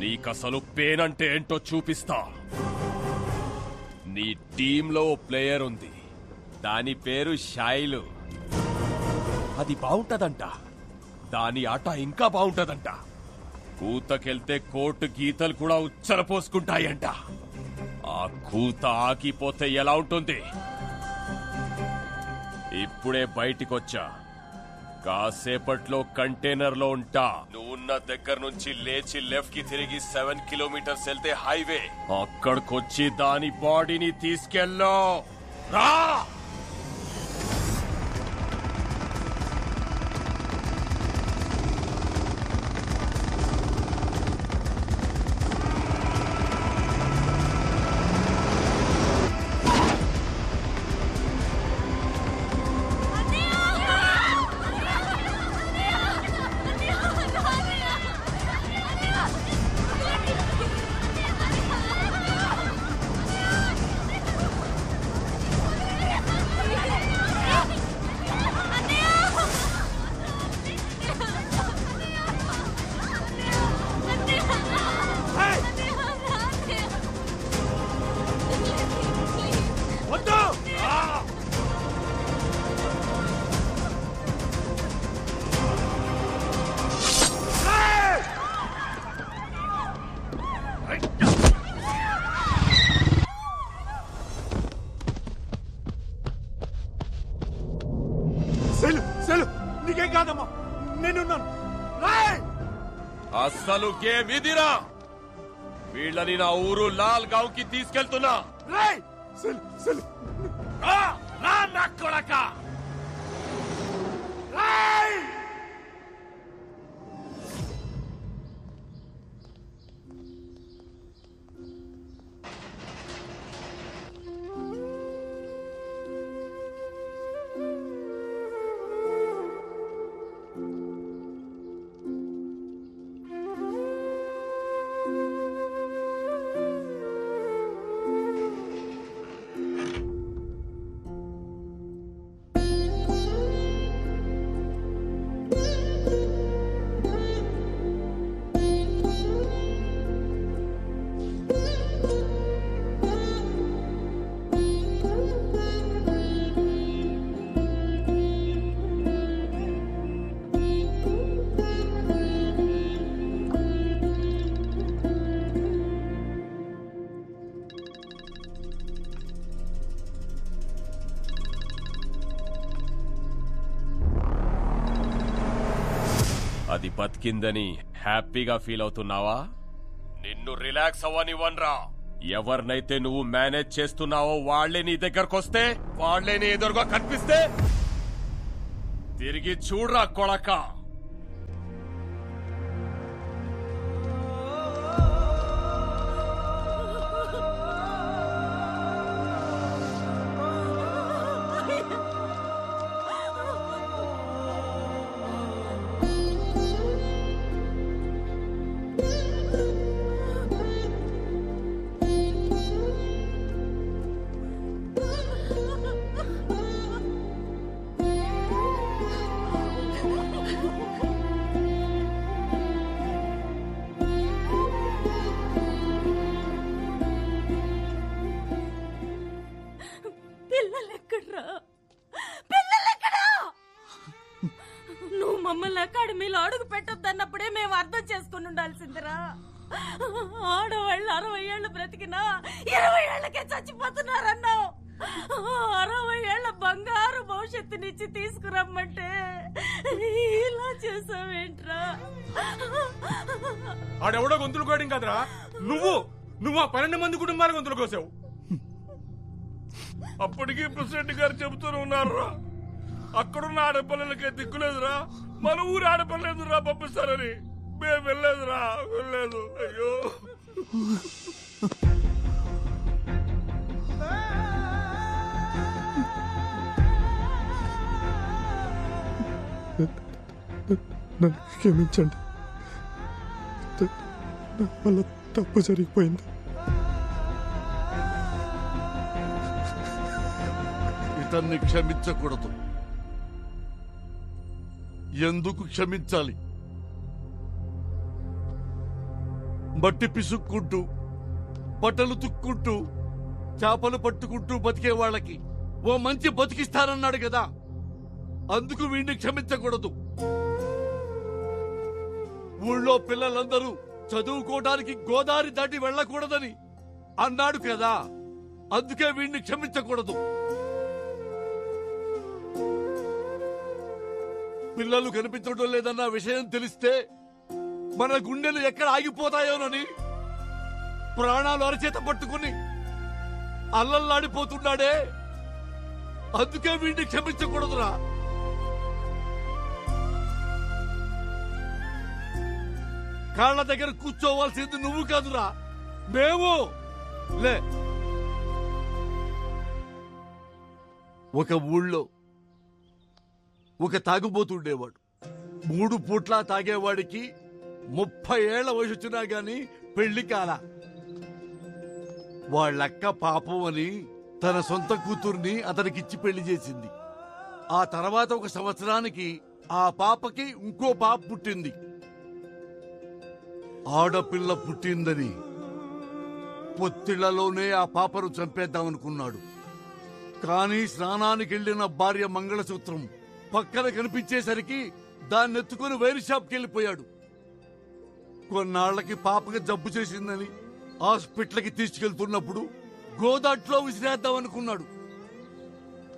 నీకసలు పెయిన్ అంటే ఏంటో చూపిస్తా. నీ టీంలో ఓ ప్లేయర్ ఉంది, దాని పేరు షైలు. అది బాగుంటదంట, దాని ఆట ఇంకా బాగుంటదంట. కూతకెళ్తే కోర్టు గీతలు కూడా ఉచ్చర పోసుకుంటాయంట. ఆ కూత ఆగిపోతే ఎలా ఉంటుంది? ఇప్పుడే బయటికొచ్చా, కాసేపట్లో కంటైనర్ లో ఉంటా. నువ్వున్న దగ్గర నుంచి లేచి లెఫ్ట్ కి తిరిగి 7 కిలోమీటర్స్ వెళ్తే హైవే. అక్కడికొచ్చి దాని బాడీని తీసుకెళ్ళో రా. నీకేం కాదమ్మా, నేనున్నాను. అస్సలు గేమ్ ఇదిరా. వీళ్ళని నా ఊరు లాల్ గావ్ కి తీసుకెళ్తున్నా. నా కొడక అది బతికిందని హ్యాపీగా ఫీల్ అవుతున్నావా? నిన్ను రిలాక్స్ అవ్వనివ్వనరా. ఎవరినైతే నువ్వు మేనేజ్ చేస్తున్నావో వాళ్లే నీ దగ్గరకొస్తే, వాళ్లే నీ ఎదురుగా కనిపిస్తే తిరిగి చూడరా కొడక. నువ్వు మమ్మల్ని అకాడమీలో అడుగు పెట్టొద్దన్నప్పుడే మేము అర్థం చేసుకుని ఉండాల్సిందిరా. ఆడవాళ్ళు 60 ఏళ్ళు బ్రతికినా 20 ఏళ్లకే చచ్చిపోతున్నారన్నావు. 60 ఏళ్ల బంగారు భవిష్యత్తునిచ్చి తీసుకురమ్మంటే ఇలా చేసావేంట్రా? ఆడెవడో గొంతులు కోయడం కదరా, నువ్వు ఆ 12 మంది కుటుంబాల గొంతులు కోసావు. అప్పటికీ ప్రెసిడెంట్ గారు చెబుతూనే ఉన్నారా, అక్కడున్న ఆడపిల్లలకే దిక్కులేదురా, మన ఊరు ఆడపిల్లలేదురా పంపిస్తారని. మేము వెళ్ళలేదురా, వెళ్ళలేదు. అయ్యో నన్ను క్షమించండి, వల్ల తప్పు జరిగిపోయింది. ఇతన్ని క్షమించకూడదు. ఎందుకు క్షమించాలి? మట్టి పిసుక్కుంటూ, బట్టలు తుక్కుంటూ, చేపలు పట్టుకుంటూ బతికే వాళ్ళకి ఓ మంచి బతికిస్తానన్నాడు కదా, అందుకు వీడిని క్షమించకూడదు. ఊళ్ళో పిల్లలందరూ చదువుకోవడానికి గోదావరి దాటి వెళ్ళకూడదని అన్నాడు కదా, అందుకే వీడిని క్షమించకూడదు. పిల్లలు కనిపించడం లేదన్న విషయం తెలిస్తే మన గుండెలు ఎక్కడ ఆగిపోతాయోనని ప్రాణాలు అరచేత పట్టుకుని అల్లల్లాడిపోతున్నాడే, అందుకే వీడిని క్షమించకూడదురా. కాళ్ళ దగ్గర కూర్చోవాల్సింది నువ్వు కాదురా, మేము. లే, ఒక ఊళ్ళో ఒక తాగుబోతుండేవాడు. 3 పూట్లా తాగేవాడికి 30 ఏళ్ల వయసు వచ్చినా గాని పెళ్లి కాల. వాళ్ళక్క పాపం అని తన సొంత కూతుర్ని అతనికిచ్చి పెళ్లి చేసింది. ఆ తర్వాత 1 సంవత్సరానికి ఆ పాపకి ఇంకో పాప పుట్టింది. ఆడపిల్ల పుట్టిందని పొత్తిళ్లలోనే ఆ పాపను చంపేద్దామనుకున్నాడు. కానీ స్నానానికి వెళ్లిన భార్య మంగళసూత్రం పక్కన కనిపించేసరికి దాన్ని ఎత్తుకుని వైర్ షాప్కి వెళ్ళిపోయాడు. కొన్నాళ్లకి పాపకి జబ్బు చేసిందని హాస్పిటల్కి తీసుకెళ్తున్నప్పుడు గోదాట్లో విసిరేద్దామనుకున్నాడు.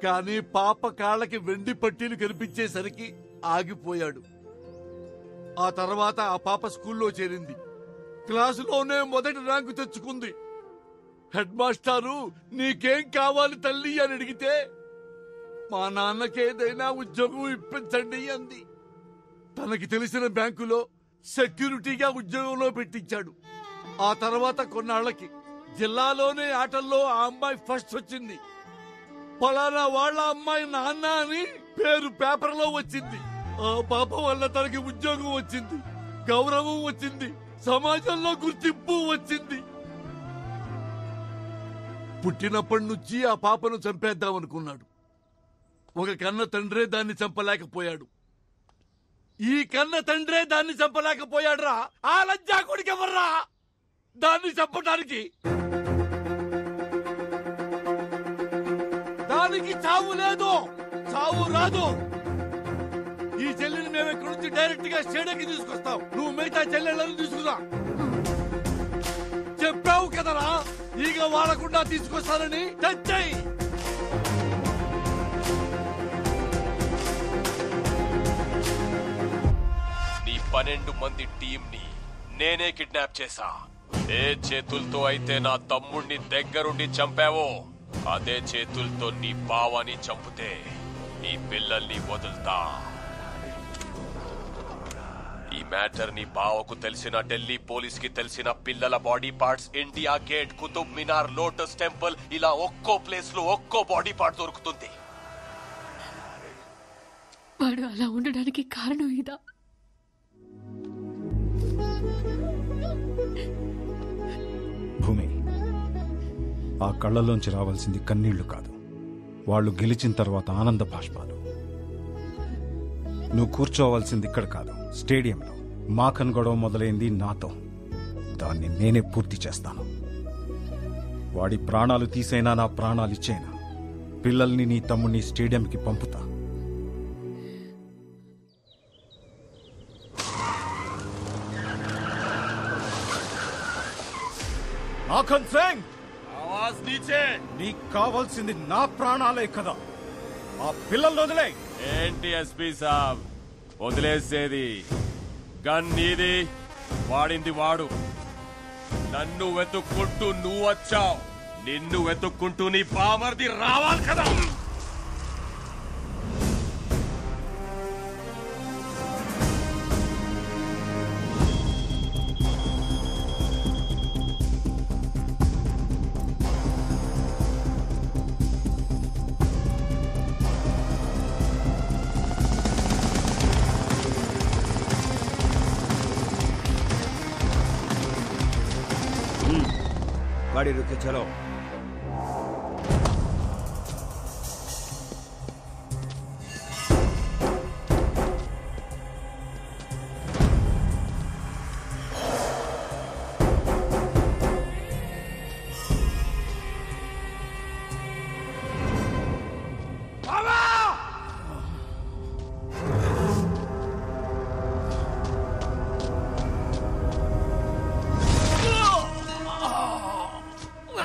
కానీ పాప కాళ్ళకి వెండి పట్టీలు కనిపించేసరికి ఆగిపోయాడు. ఆ తర్వాత ఆ పాప స్కూల్లో చేరింది. క్లాసులోనే మొదటి ర్యాంకు తెచ్చుకుంది. హెడ్ మాస్టారు నీకేం కావాలి తల్లి అని అడిగితే మా నాన్నకేదైనా ఉద్యోగం ఇప్పించండి అంది. తనకి తెలిసిన బ్యాంకులో సెక్యూరిటీగా ఉద్యోగంలో పెట్టించాడు. ఆ తర్వాత కొన్నాళ్లకి జిల్లాలోనే ఆటల్లో ఆ అమ్మాయి ఫస్ట్ వచ్చింది. పలానా వాళ్ళ అమ్మాయి నాన్న అని పేరు పేపర్లో వచ్చింది. ఆ పాప వల్ల తనకి ఉద్యోగం వచ్చింది, గౌరవం వచ్చింది, సమాజంలో గుర్తింపు వచ్చింది. పుట్టినప్పటి నుంచి ఆ పాపను చంపేద్దామనుకున్నాడు. ఒక కన్న తండ్రే దాన్ని చంపలేకపోయాడు. ఈ కన్న తండ్రే దాన్ని చంపలేకపోయాడురా. ఆ లజ్జా కొడుకెవర్రా దాన్ని చంపడానికి? దానికి చావు లేదు, చావు రాదు. ఈ చెల్లెని మేము ఇక్కడ నుంచి డైరెక్ట్ గా స్టేడియంకి తీసుకొస్తాం. నువ్వు మిగతా చెల్లెళ్ళని తీసుకురా. చెప్పావు కదరా ఈగ వాడకుండా తీసుకొస్తానని. తెచ్చాయి. 12 మంది టీంని నేనే కిడ్నాప్ చేశా. ఏ చేతులతో అయితే నా తమ్ముణ్ణి దగ్గరుండి చంపావో అదే చేతులతో నీ బావని చంపితే నీ పిల్లల్ని వదులుతా. ఈ మ్యాటర్ నీ బావకు తెలిసిన, ఢిల్లీ పోలీస్ కి తెలిసిన, పిల్లల body parts India Gate, Qutub Minar, lotus temple ఇలా ఒక్కో ప్లేస్ లో ఒక్కో బాడీ పార్ట్ దొరుకుతుంది. వాడు అలా ఉండడానికి కారణం ఇదా? భూమి, ఆ కళ్ళలోంచి రావాల్సింది కన్నీళ్లు కాదు, వాళ్ళు గెలిచిన తర్వాత ఆనంద బాష్పాలు. నువ్వు కూర్చోవాల్సింది ఇక్కడ కాదు, స్టేడియంలో. మాకన్ గొడవ మొదలైంది నాతో, దాన్ని నేనే పూర్తి చేస్తాను. వాడి ప్రాణాలు తీసైనా నా ప్రాణాలు ఇచ్చేనా పిల్లల్ని నీ తమ్ముడిని స్టేడియంకి పంపుతా. మాఖన్ సింగ్, ఆవాజ్ నీచే. నీకు కావాల్సింది నా ప్రాణాలే కదా, ఆ పిల్లల్ని వదిలే. ఏంటి ఎస్పీ సాబ్ వదిలేసేది? గన్ నీది, వాడింది వాడు. నన్ను వెతుక్కుంటూ నువ్వు వచ్చావు, నిన్ను వెతుక్కుంటూ నీ బామర్ది రావాలి కదా. गाड़ी रुक के चलो।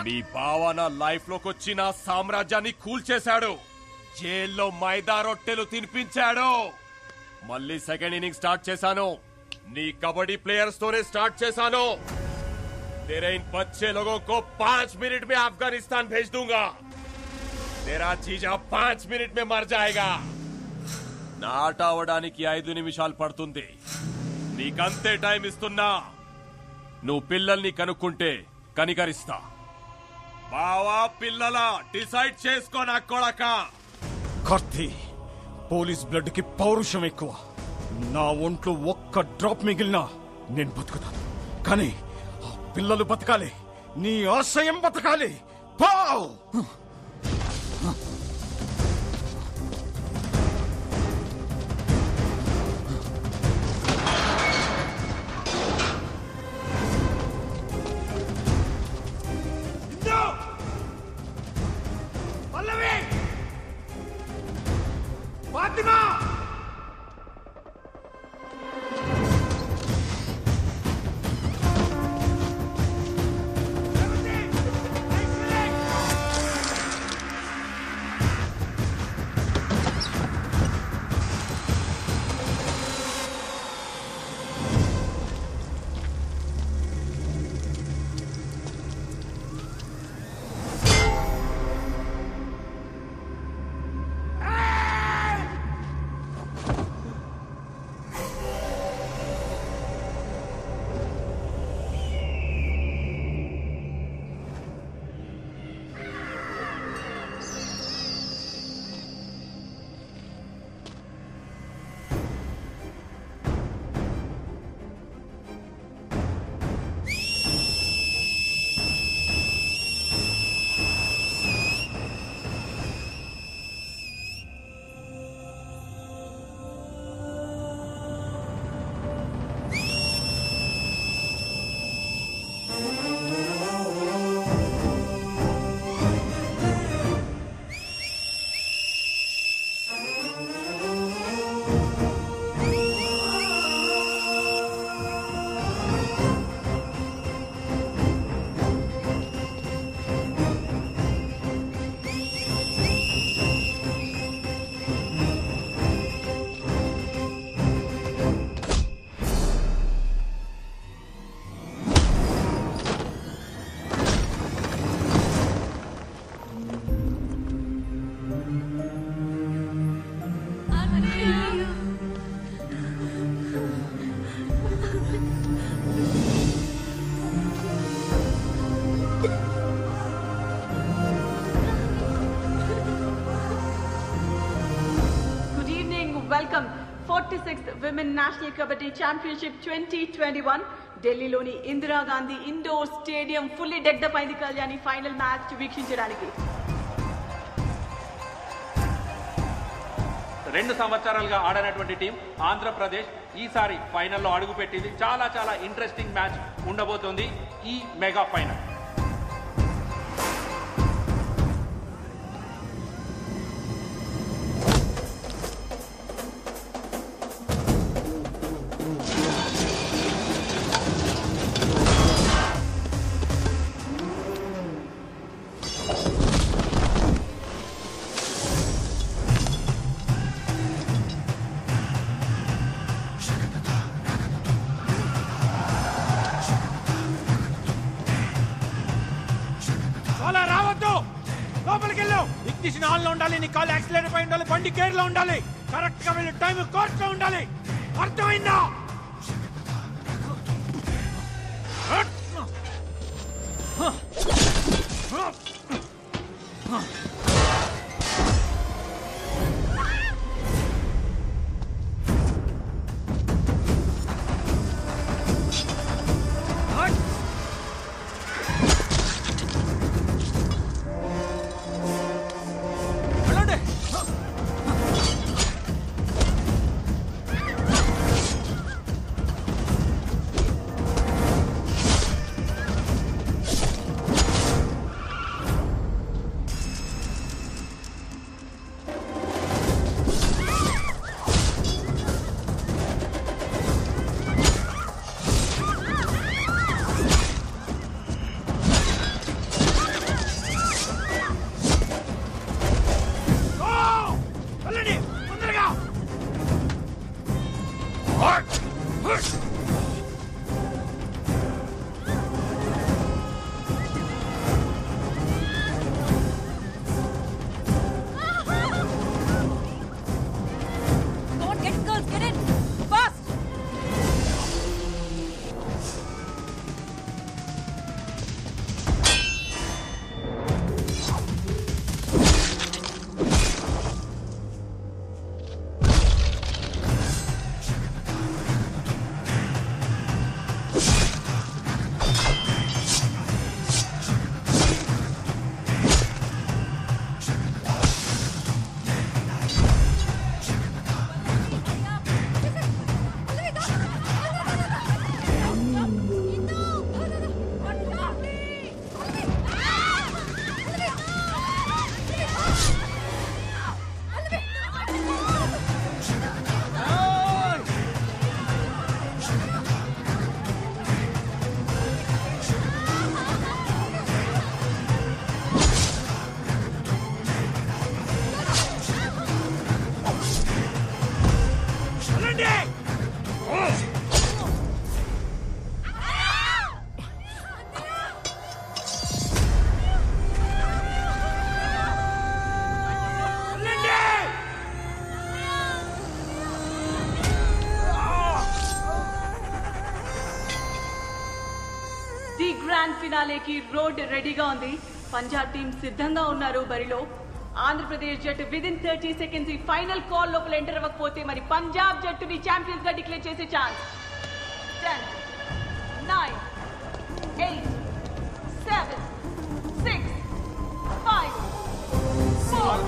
నీ బావ నా లైఫ్ లోకి వచ్చి నా సామ్రాజ్యాన్ని కూల్చేశాడు, జైల్లో మైదా రొట్టెలు తినిపించాడు. మళ్ళీ సెకండ్ ఇన్నింగ్ స్టార్ట్ చేశాను, నీ కబడ్డీ ప్లేయర్స్ తోనే స్టార్ట్ చేశాను. तेरे इन बच्चे लोगों को 5 मिनट में अफगानिस्तान भेज दूंगा. तेरा जीजा 5 मिनट में मर जाएगा. నాట అవడానికి 5 నిమిషాలు పడుతుంది. నీకంతే టైం ఇస్తున్నా. నువ్వు పిల్లల్ని కనుక్కుంటే కనికరిస్తా. బావా పిల్లలా డిసైడ్ చేసుకో నా కొడక. కార్తీ, పోలీస్ బ్లడ్ కి పౌరుషం ఎక్కువ. నా ఒంట్లో ఒక్క డ్రాప్ మిగిలినా నేను బతుకుతాను, కానీ ఆ పిల్లలు బతకాలి, నీ ఆశయం బతకాలి. Pav! Good evening. Welcome. 46th Women National Kabaddi Championship 2021. ఢిల్లీలోని Indira Gandhi indoor stadium fully decked అయింది కళ్యాణి ఫైనల్ మ్యాచ్ వీక్షించడానికి. 2 సంవత్సరాలుగా ఆడనటువంటి టీం ఆంధ్రప్రదేశ్ ఈసారి ఫైనల్లో అడుగుపెట్టింది. చాలా చాలా ఇంట్రెస్టింగ్ మ్యాచ్ ఉండబోతోంది ఈ మెగా ఫైనల్. ఇగ్నిషన్ ఆన్ లో ఉండాలి, నీ కాల్ యాక్సిలరేటర్ పై ఉండాలి, బండి గేర్ లో ఉండాలి, కరెక్ట్ గా వెళ్ళి టైం కోర్స్ లో ఉండాలి. అర్థమైందా? గ్రాండ్ ఫినాలేకి రోడ్ రెడీగా ఉంది. పంజాబ్ టీం సిద్ధంగా ఉన్నారు బరిలో. ఆంధ్రప్రదేశ్ జట్టు విదిన్ 30 సెకండ్స్ ఈ ఫైనల్ కాల్ లోపల ఎంటర్ అవ్వకపోతే మరి పంజాబ్ జట్టుని ఛాంపియన్స్ గా డిక్లేర్ చేసే ఛాన్స్. 10 9 8 7 6 5 4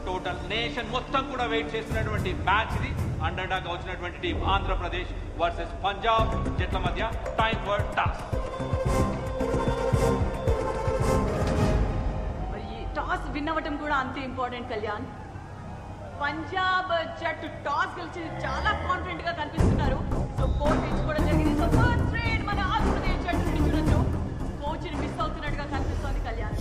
టోటల్ నేషన్ మొత్తం కూడా వెయిట్ చేస్తున్నటువంటి మ్యాచ్ ఇది. అండర్ డాగ్ వచ్చినటువంటి టీం ఆంధ్రప్రదేశ్ వర్సెస్ పంజాబ్ జట్ల మధ్య time for toss. Toss win అవ్వటం కూడా అంతే ఇంపార్టెంట్ కళ్యాణ్. పంజాబ్ జట్టు టాస్ గెలిచి చాలా కాన్ఫిడెంట్ గా కనిపిస్తున్నారు. సో కోచ్ ఎంచుకోవడం జరిగింది. సో ఫస్ట్ రేడ్ మన ఆంధ్రప్రదేశ్ జట్టు నుండి చూడొచ్చు. కోచ్ ని మిస్ అవుతున్నట్టుగా కనిపిస్తోంది కళ్యాణ్.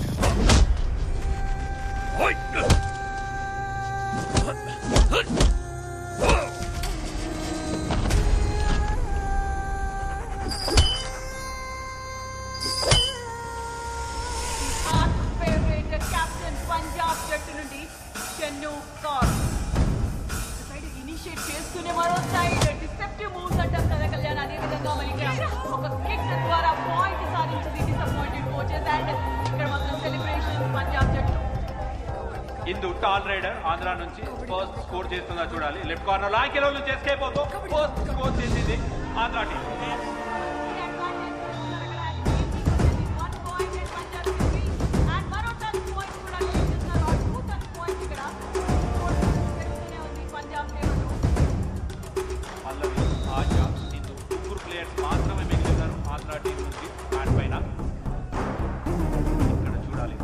ఫేవరెట్ కెప్టెన్ పంజాబ్ జట్టు నుండి చెన్ను కార్ సైడ్ ఇనిషియేట్ చేస్తూనే మరో సైడ్ డిసెప్టివ్ మూవ్స్ అంటాం కదా కళ్యాణ్. అదే విధంగా మరి ఒక కిక్ ద్వారా పాయింట్ సాధించింది డిసప్పాయింటెడ్ కోచెస్. అండ్ ఇక్కడ మాత్రం సెలబ్రేషన్ పంజాబ్ జట్టు. ఇందు టాల్ రైడర్ ఆంధ్ర నుంచి ఫస్ట్ స్కోర్ చేస్తుందా చూడాలి. లెఫ్ట్ కార్నర్ లో ఆంకెలో నుంచి ఎస్కేప్ అవుతూ ఫస్ట్ స్కోర్ చేసింది ఆంధ్ర టీం. పల్లవి, ఆశా, ఇందు ముగ్గురు ప్లేయర్స్ మాత్రమే మిగిలినారు ఆంధ్ర టీం నుంచి బ్యాట్ పైన. ఇక్కడ చూడాలి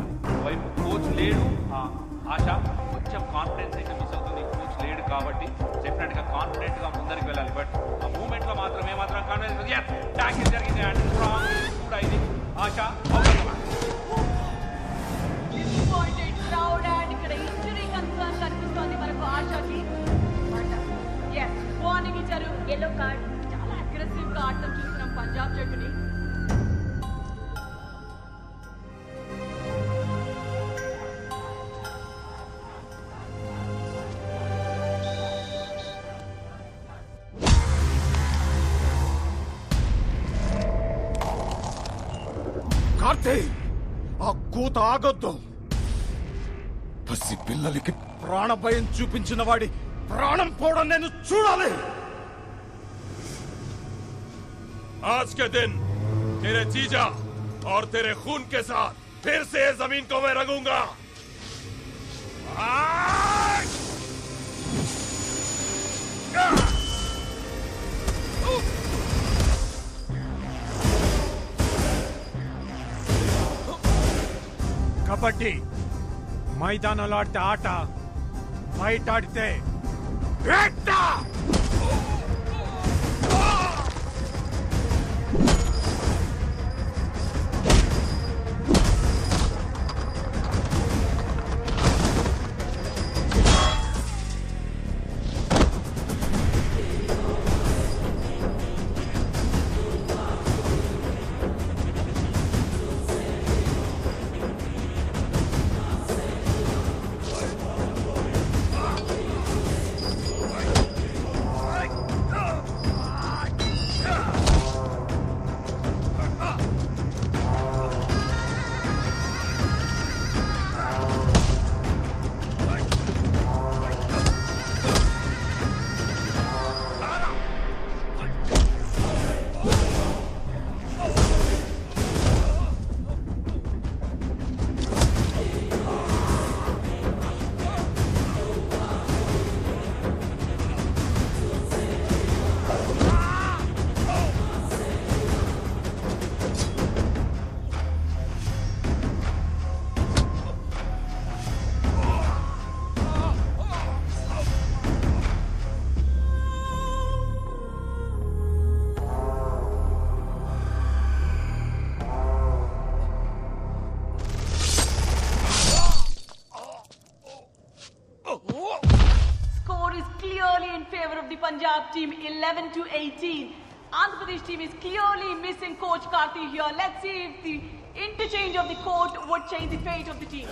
వైపు కోచ్ లేడు. ఆశ కొంచెం కాన్ఫిడెన్స్ అయితే మిస్ అవుతుంది. కోచ్ లేడు కాబట్టి డెఫినెట్ గా కాన్ఫిడెంట్ గా ముందరికి వెళ్ళాలి. బట్ ఆ మూమెంట్ లో మాత్రం ఏమాత్రం కాన్ఫిడెన్స్ ట్యాకిల్ జరిగింది. అండ్ స్ట్రాంగ్ కూడా ఇది ఆశ. డిసప్పాయింటెడ్ క్రౌడ్ అండ్ ఇక్కడ ఇంజరీ కన్సర్న్ కనిపిస్తోంది మనకు ఆశాకి. వార్నింగ్ ఇచ్చారు, ఎల్లో కార్డ్. చాలా అగ్రెసివ్ గా ఆడటం చూస్తున్నాం పంజాబ్ జట్టుని. కార్తీ, ఆ కూత ఆగొద్దు. పసి పిల్లలకి ప్రాణభయం చూపించిన వాడి ప్రాణం పోవడం నేను చూడాలి. आज के दिन तेरे जीजा और तेरे खून के साथ फिर से जमीन को मैं रंगूंगा. కబడ్డీ మైదానంలో ఆడితే ఆట, బయట ఆడితే వేట. Punjab team 11-18. Andhra Pradesh team is clearly missing coach Karthi here. Let's see if the interchange of the court would change the fate of the team.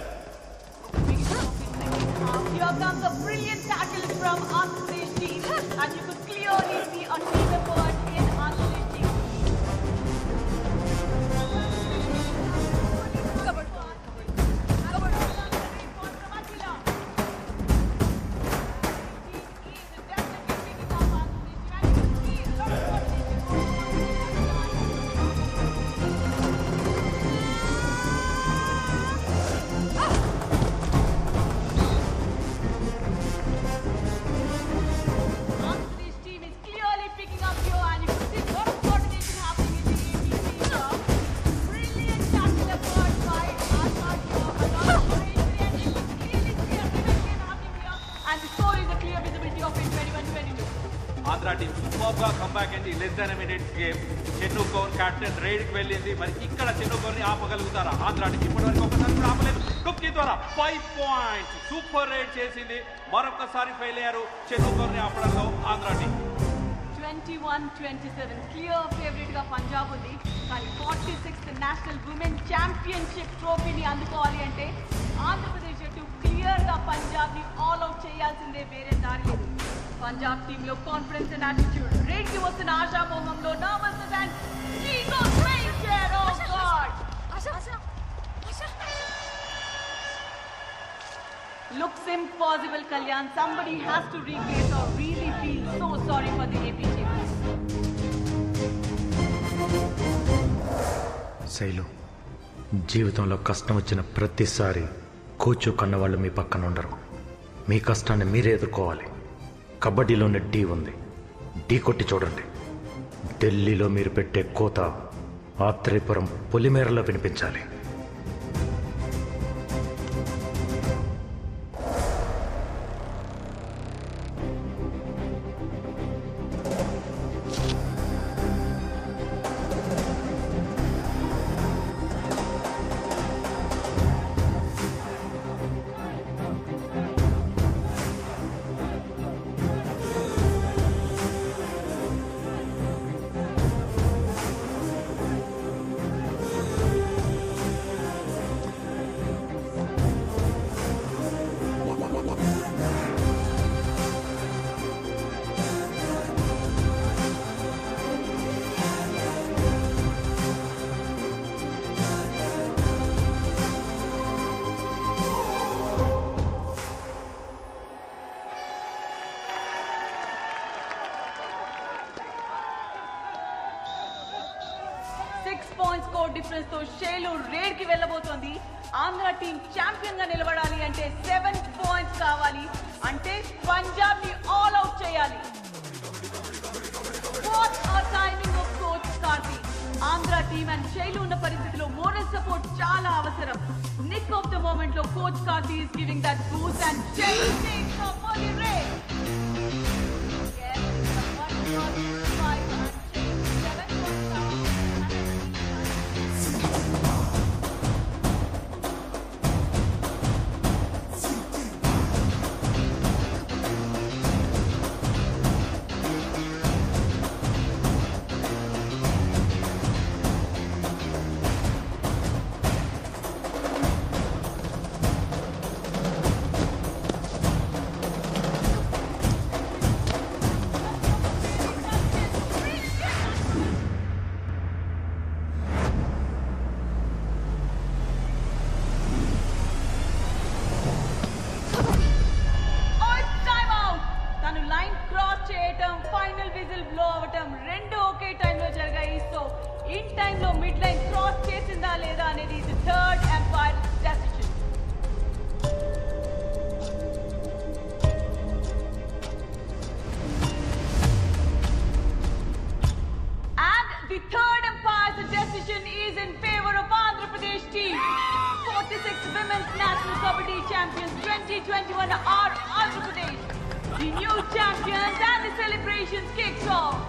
Here comes a brilliant tackle from Andhra Pradesh team, and you could clearly see a team effort in Andhra Pradesh team. Andhra team super గా కంబ్యాక్ అయింది. Less than minutes game. Chennu Kaur captain raid కి వెళ్ళింది. మరి ఇక్కడ చెన్ను కౌర్ ని ఆపగలుగుతారా ఆంధ్ర టీం? ఇప్పటివరకు ఒకసారి కూడా ఆపలేదు. కుక్కీ ద్వారా 5 పాయింట్స్ సూపర్ రైడ్ చేసింది. మరొకసారి ఫెయిల్ అయ్యారు చెన్ను కౌర్ ని ఆపడంలో ఆంధ్ర టీం. 21-27 క్లియర్ ఫేవరెట్ గా పంజాబ్ ఉంది. కానీ 46th నేషనల్ ఉమెన్ ఛాంపియన్షిప్ ట్రోఫీని అందుకోవాలి అంటే ఆంధ్రప్రదేశ్ జట్టు క్లియర్ గా పంజాబ్ ని ఆల్ అవుట్ చేయాల్సిందే, వేరే దారి లేదు. పంజాబ్ టీమ్ లో కాన్ఫిడెన్స్ అండ్ యాటిట్యూడ్, రేట్ కి వస్తున్న ఆశామోహంలో nervousness and ego strength. Oh god, looks impossible, Kalyan. Somebody has to replace or really feel so sorry for the AP team. Shailu, జీవితంలో కష్టం వచ్చిన ప్రతిసారి కోచ్ కన్నవాళ్ళు మీ పక్కన ఉండరు. మీ కష్టాన్ని మీరే ఎదుర్కోవాలి. కబడ్డీలోనే ఢీ ఉంది, ఢీ కొట్టి చూడండి. ఢిల్లీలో మీరు పెట్టే కోత ఆత్రేయపురం పొలిమేరలో వినిపించాలి. డిఫరెన్స్ తో షేలు రేడ్ కి వెళ్ళబోతోంది. ఆంధ్ర టీం ఛాంపియన్ గా నిలబడాలి అంటే 7 పాయింట్స్ కావాలి. అంటే పంజాబ్ ని ఆల్ అవుట్ చేయాలి. What a timing of coach Karthi. Andhra team and షేలు ఉన్న పరిస్థితిలో మోరల్ సపోర్ట్ చాలా అవసరం. నిక్ ఆఫ్ ద మూమెంట్ లో coach Karthi is giving that boost and షేలు takes off for the raid. The third umpire's decision is in favor of Andhra Pradesh team. 46th Women's National Kabaddi Champions 2021 are Andhra Pradesh. The new champions and the celebrations kicks off.